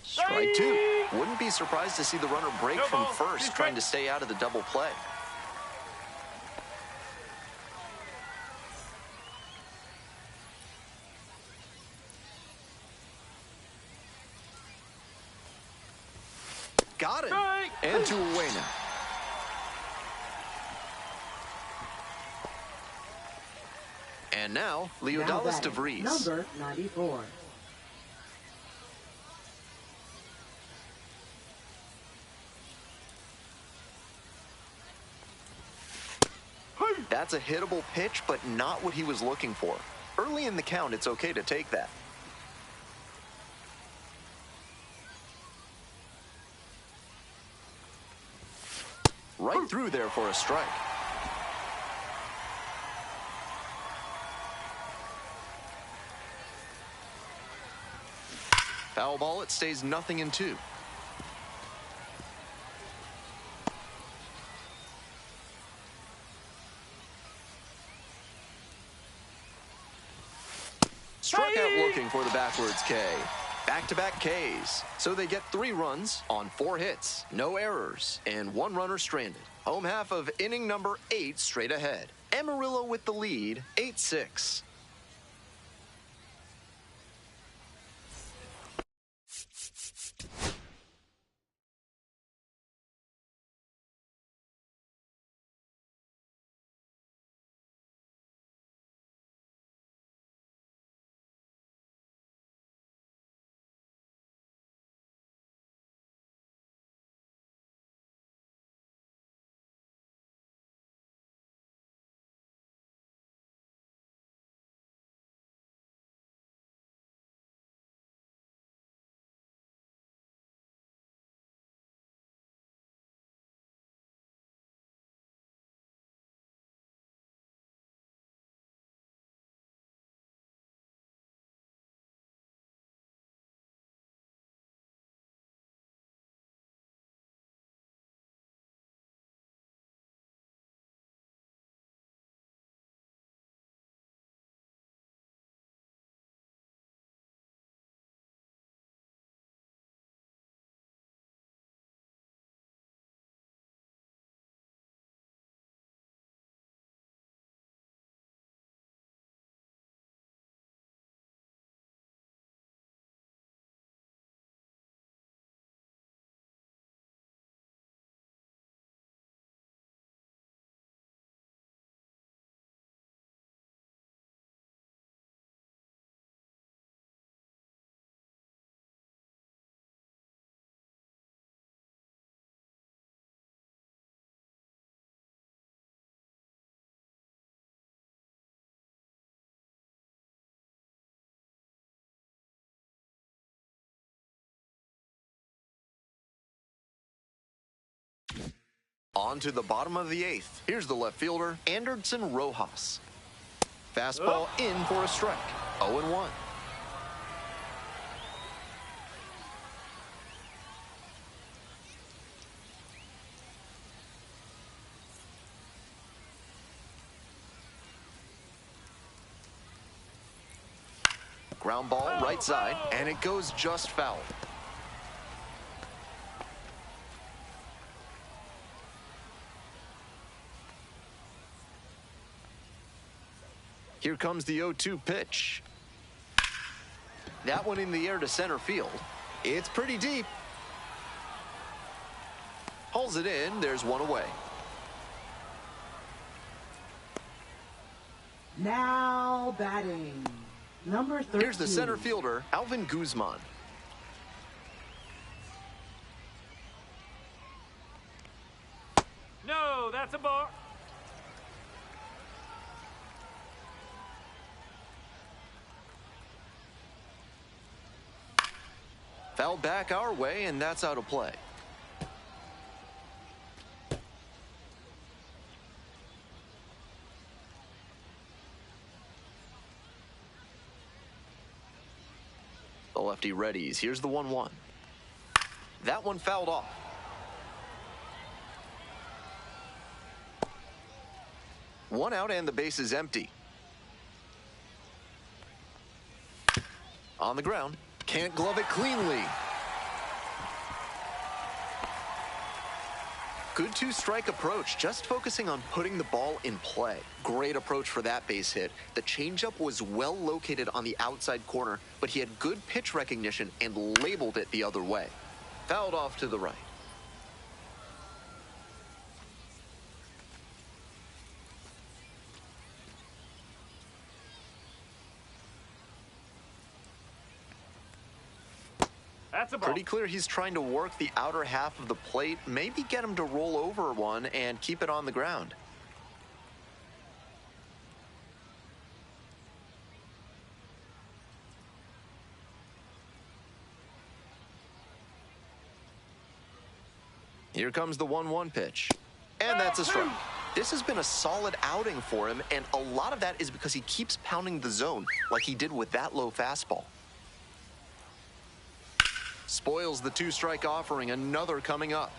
Strike 2. Wouldn't be surprised to see the runner break No from ball. first, trying to stay out of the double play. Got it. Strike. And 2 away now. And now, Now Leodalis batting, DeVries. number 94. That's a hittable pitch, but not what he was looking for. Early in the count, it's okay to take that. Right through there for a strike. Foul ball, it stays 0-2. Struck out looking for the backwards K. Back-to-back Ks. So they get 3 runs on 4 hits, no errors, and 1 runner stranded. Home half of inning number 8 straight ahead. Amarillo with the lead, 8-6. On to the bottom of the 8th. Here's the left fielder, Anderson Rojas. Fastball in for a strike. 0-1. Ground ball right side, and it goes just foul. Here comes the 0-2 pitch. That one in the air to center field. It's pretty deep. Hauls it in. There's one away. Now batting. Number 13. Here's the center fielder, Alvin Guzman. No, that's a ball. Fouled back our way, and that's out of play. The lefty readies. Here's the 1-1. That one fouled off. One out and the base is empty. On the ground. Can't glove it cleanly. Good two-strike approach, just focusing on putting the ball in play. Great approach for that base hit. The changeup was well located on the outside corner, but he had good pitch recognition and labeled it the other way. Fouled off to the right. That's a ball. Pretty clear he's trying to work the outer half of the plate, maybe get him to roll over one and keep it on the ground. Here comes the 1-1 pitch. And that's a strike. This has been a solid outing for him, and a lot of that is because he keeps pounding the zone like he did with that low fastball. Spoils the two-strike offering, another coming up.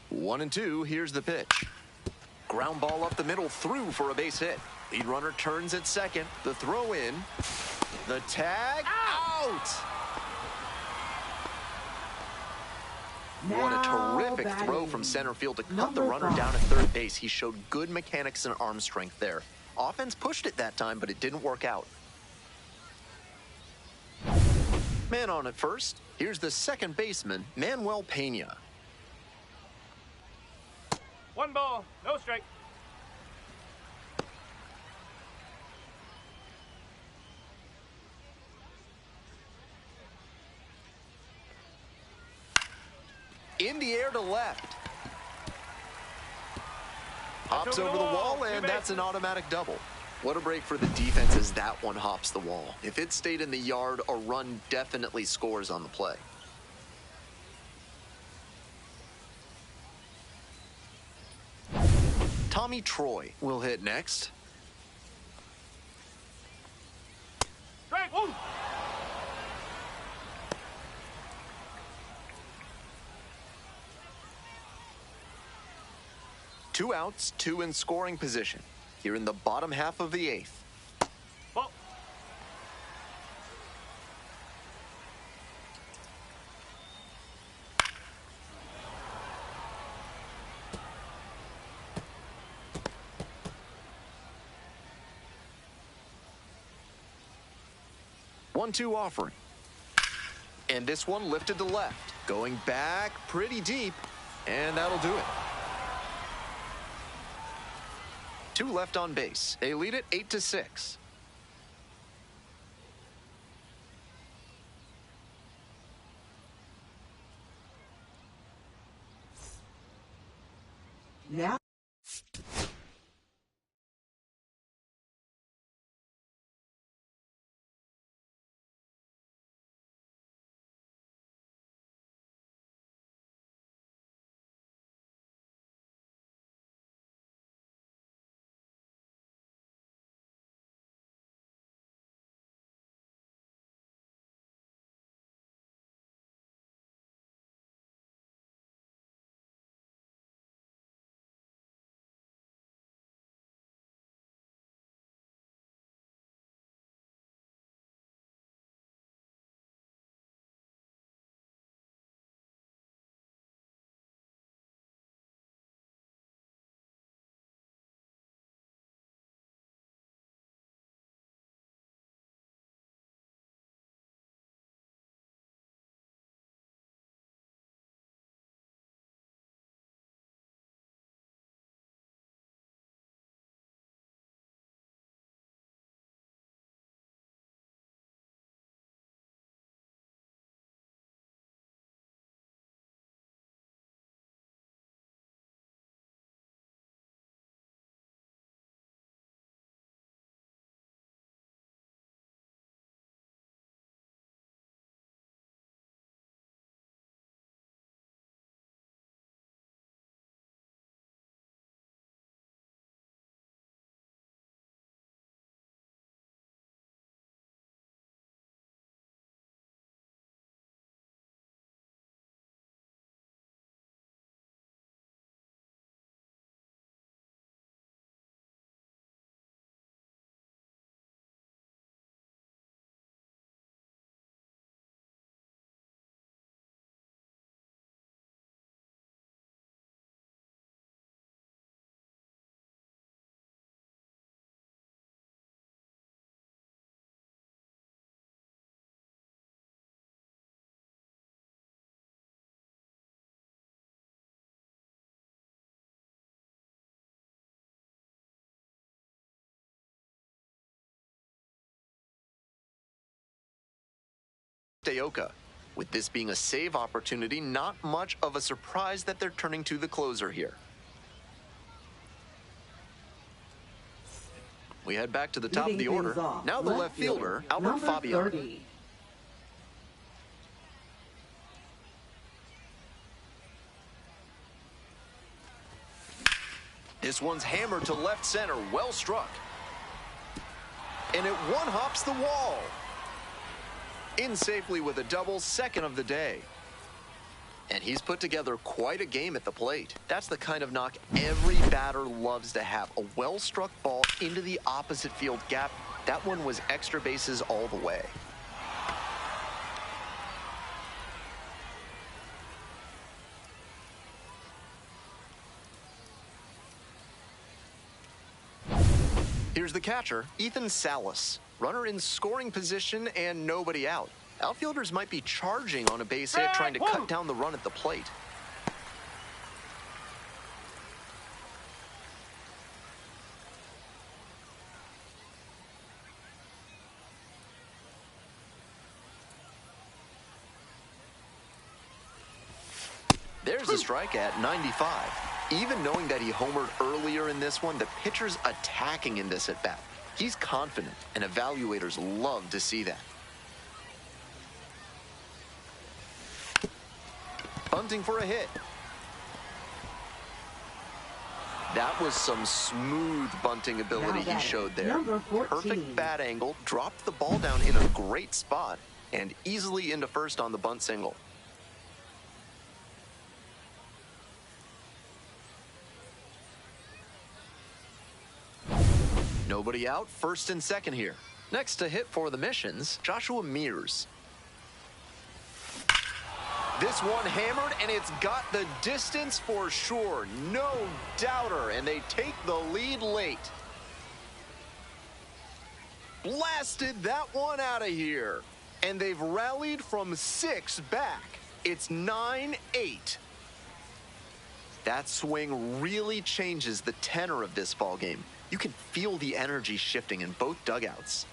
One and two, here's the pitch. Ground ball up the middle, through for a base hit. Lead runner turns at second. The throw in. The tag, out! What a terrific throw from center field to cut the runner down at third base. He showed good mechanics and arm strength there. Offense pushed it that time, but it didn't work out. Man on at first. Here's the second baseman, Manuel Pena. 1 ball, no strike. In the air to left. Hops over the wall, and that's an automatic double. What a break for the defense as that one hops the wall. If it stayed in the yard, a run definitely scores on the play. Tommy Troy will hit next. Strike, woo! Two outs, two in scoring position. Here in the bottom half of the eighth. Ball. One-two offering. And this one lifted to left. Going back pretty deep. And that'll do it. Two left on base. They lead it 8-6. Now Steoka. With this being a save opportunity, not much of a surprise that they're turning to the closer here. We head back to the top of the order. Now the left fielder, Albert Fabian. 30. This one's hammered to left center, well struck. And it one-hops the wall. In safely with a double, second of the day. And he's put together quite a game at the plate. That's the kind of knock every batter loves to have. A well-struck ball into the opposite field gap. That one was extra bases all the way. Here's the catcher, Ethan Salas. Runner in scoring position and nobody out. Outfielders might be charging on a base hit, trying to cut down the run at the plate. There's a strike at 95. Even knowing that he homered earlier in this one, the pitcher's attacking in this at-bat. He's confident, and evaluators love to see that. Bunting for a hit. That was some smooth bunting ability he showed there. Perfect bat angle, dropped the ball down in a great spot, and easily into first on the bunt single. Nobody out, first and second here. Next to hit for the Missions, Joshua Mears. This one hammered, and it's got the distance for sure. No doubter, and they take the lead late. Blasted that one out of here. And they've rallied from 6 back. It's 9-8. That swing really changes the tenor of this ball game. You can feel the energy shifting in both dugouts.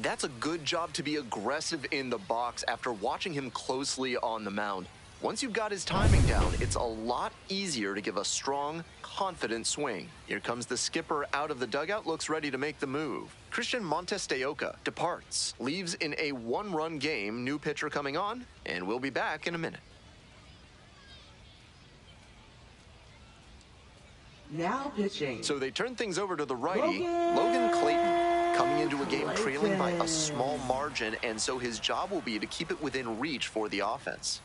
That's a good job to be aggressive in the box after watching him closely on the mound. Once you've got his timing down, it's a lot easier to give a strong, confident swing. Here comes the skipper out of the dugout, looks ready to make the move. Christian Montesteoka departs, leaves in a 1-run game. New pitcher coming on, and we'll be back in a minute. Now pitching. So they turn things over to the righty, Logan Clayton, coming into a game trailing by a small margin, and so his job will be to keep it within reach for the offense.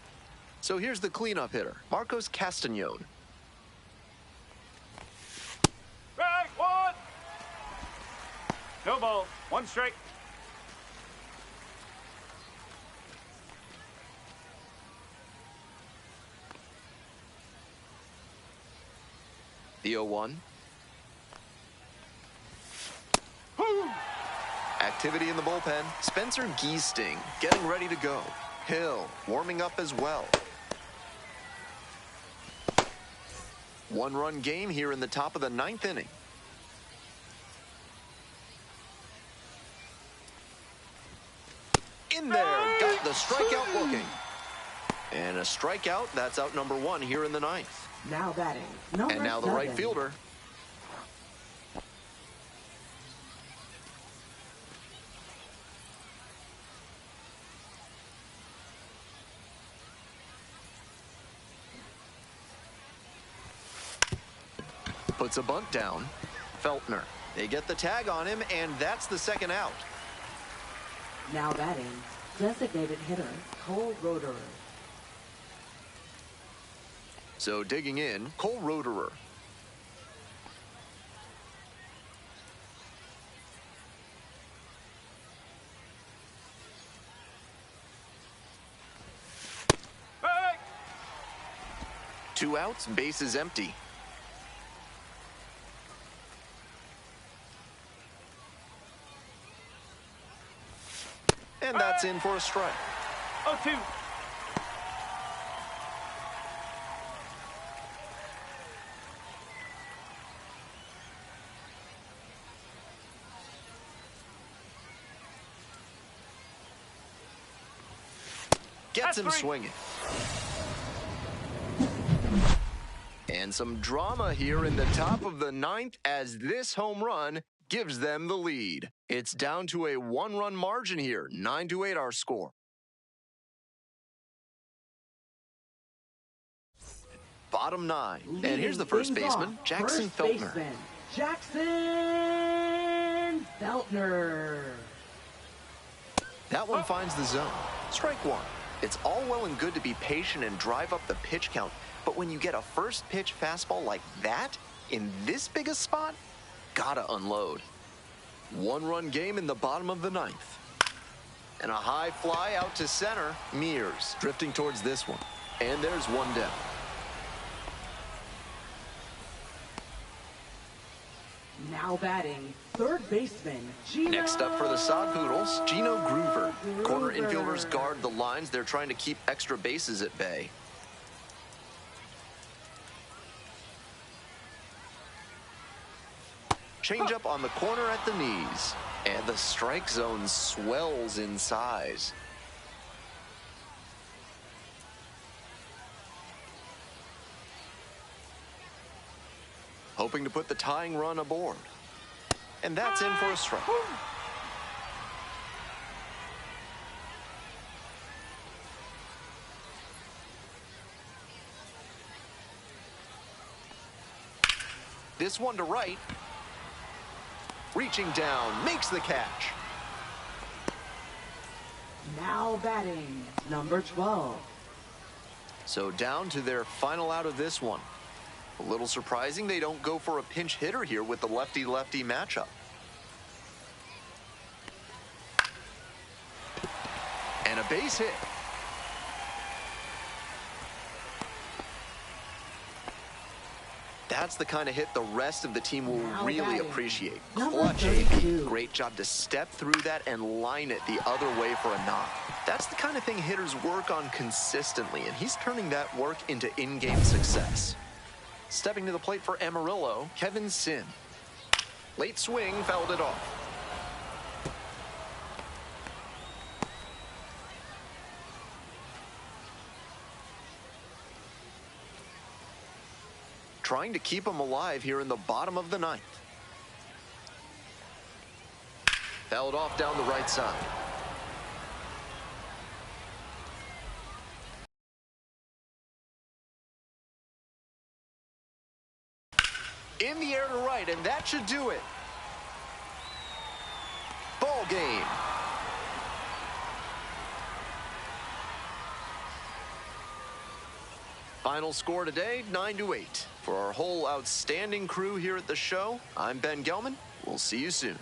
So here's the cleanup hitter, Marcos Castañón. Strike one. No ball. 1 strike. The 0-1. Activity in the bullpen. Spencer Giesting getting ready to go. Hill warming up as well. 1-run game here in the top of the 9th inning. In there, got the strikeout looking. And a strikeout, that's out number 1 here in the 9th. Now batting. And now the right fielder. Puts a bunt down. Feltner. They get the tag on him, and that's the second out. Now batting. Designated hitter, Cole Roederer. So digging in, Cole Roederer. Hey! 2 outs, bases empty. And And that's in for a strike. 0-2. Gets That's him 3. swinging. And some drama here in the top of the 9th as this home run gives them the lead. It's down to a 1-run margin here, 9-8 our score. Bottom 9. And here's the first baseman, Jackson Feltner. Jackson Feltner. That one finds the zone. Strike 1. It's all well and good to be patient and drive up the pitch count, but when you get a first pitch fastball like that in this big a spot, gotta unload. 1-run game in the bottom of the 9th. And a high fly out to center. Mears drifting towards this one. And there's one down. Now batting, third baseman, Gino. Next up for the Sod Poodles, Gino Groover. Corner infielders guard the lines. They're trying to keep extra bases at bay. Changeup on the corner at the knees. And the strike zone swells in size. Hoping to put the tying run aboard. And that's in for a strike. This one to right. Reaching down, makes the catch. Now batting, number 12. So down to their final out of this one. A little surprising they don't go for a pinch hitter here with the lefty-lefty matchup. And a base hit. That's the kind of hit the rest of the team will really appreciate. Clutch AP. Great job to step through that and line it the other way for a knock. That's the kind of thing hitters work on consistently, and he's turning that work into in-game success. Stepping to the plate for Amarillo, Kevin Sim. Late swing, fouled it off. Trying to keep him alive here in the bottom of the 9th. Fouled off down the right side. In the air to right, and that should do it. Ball game. Final score today, 9-8. For our whole outstanding crew here at the show, I'm Ben Gelman. We'll see you soon.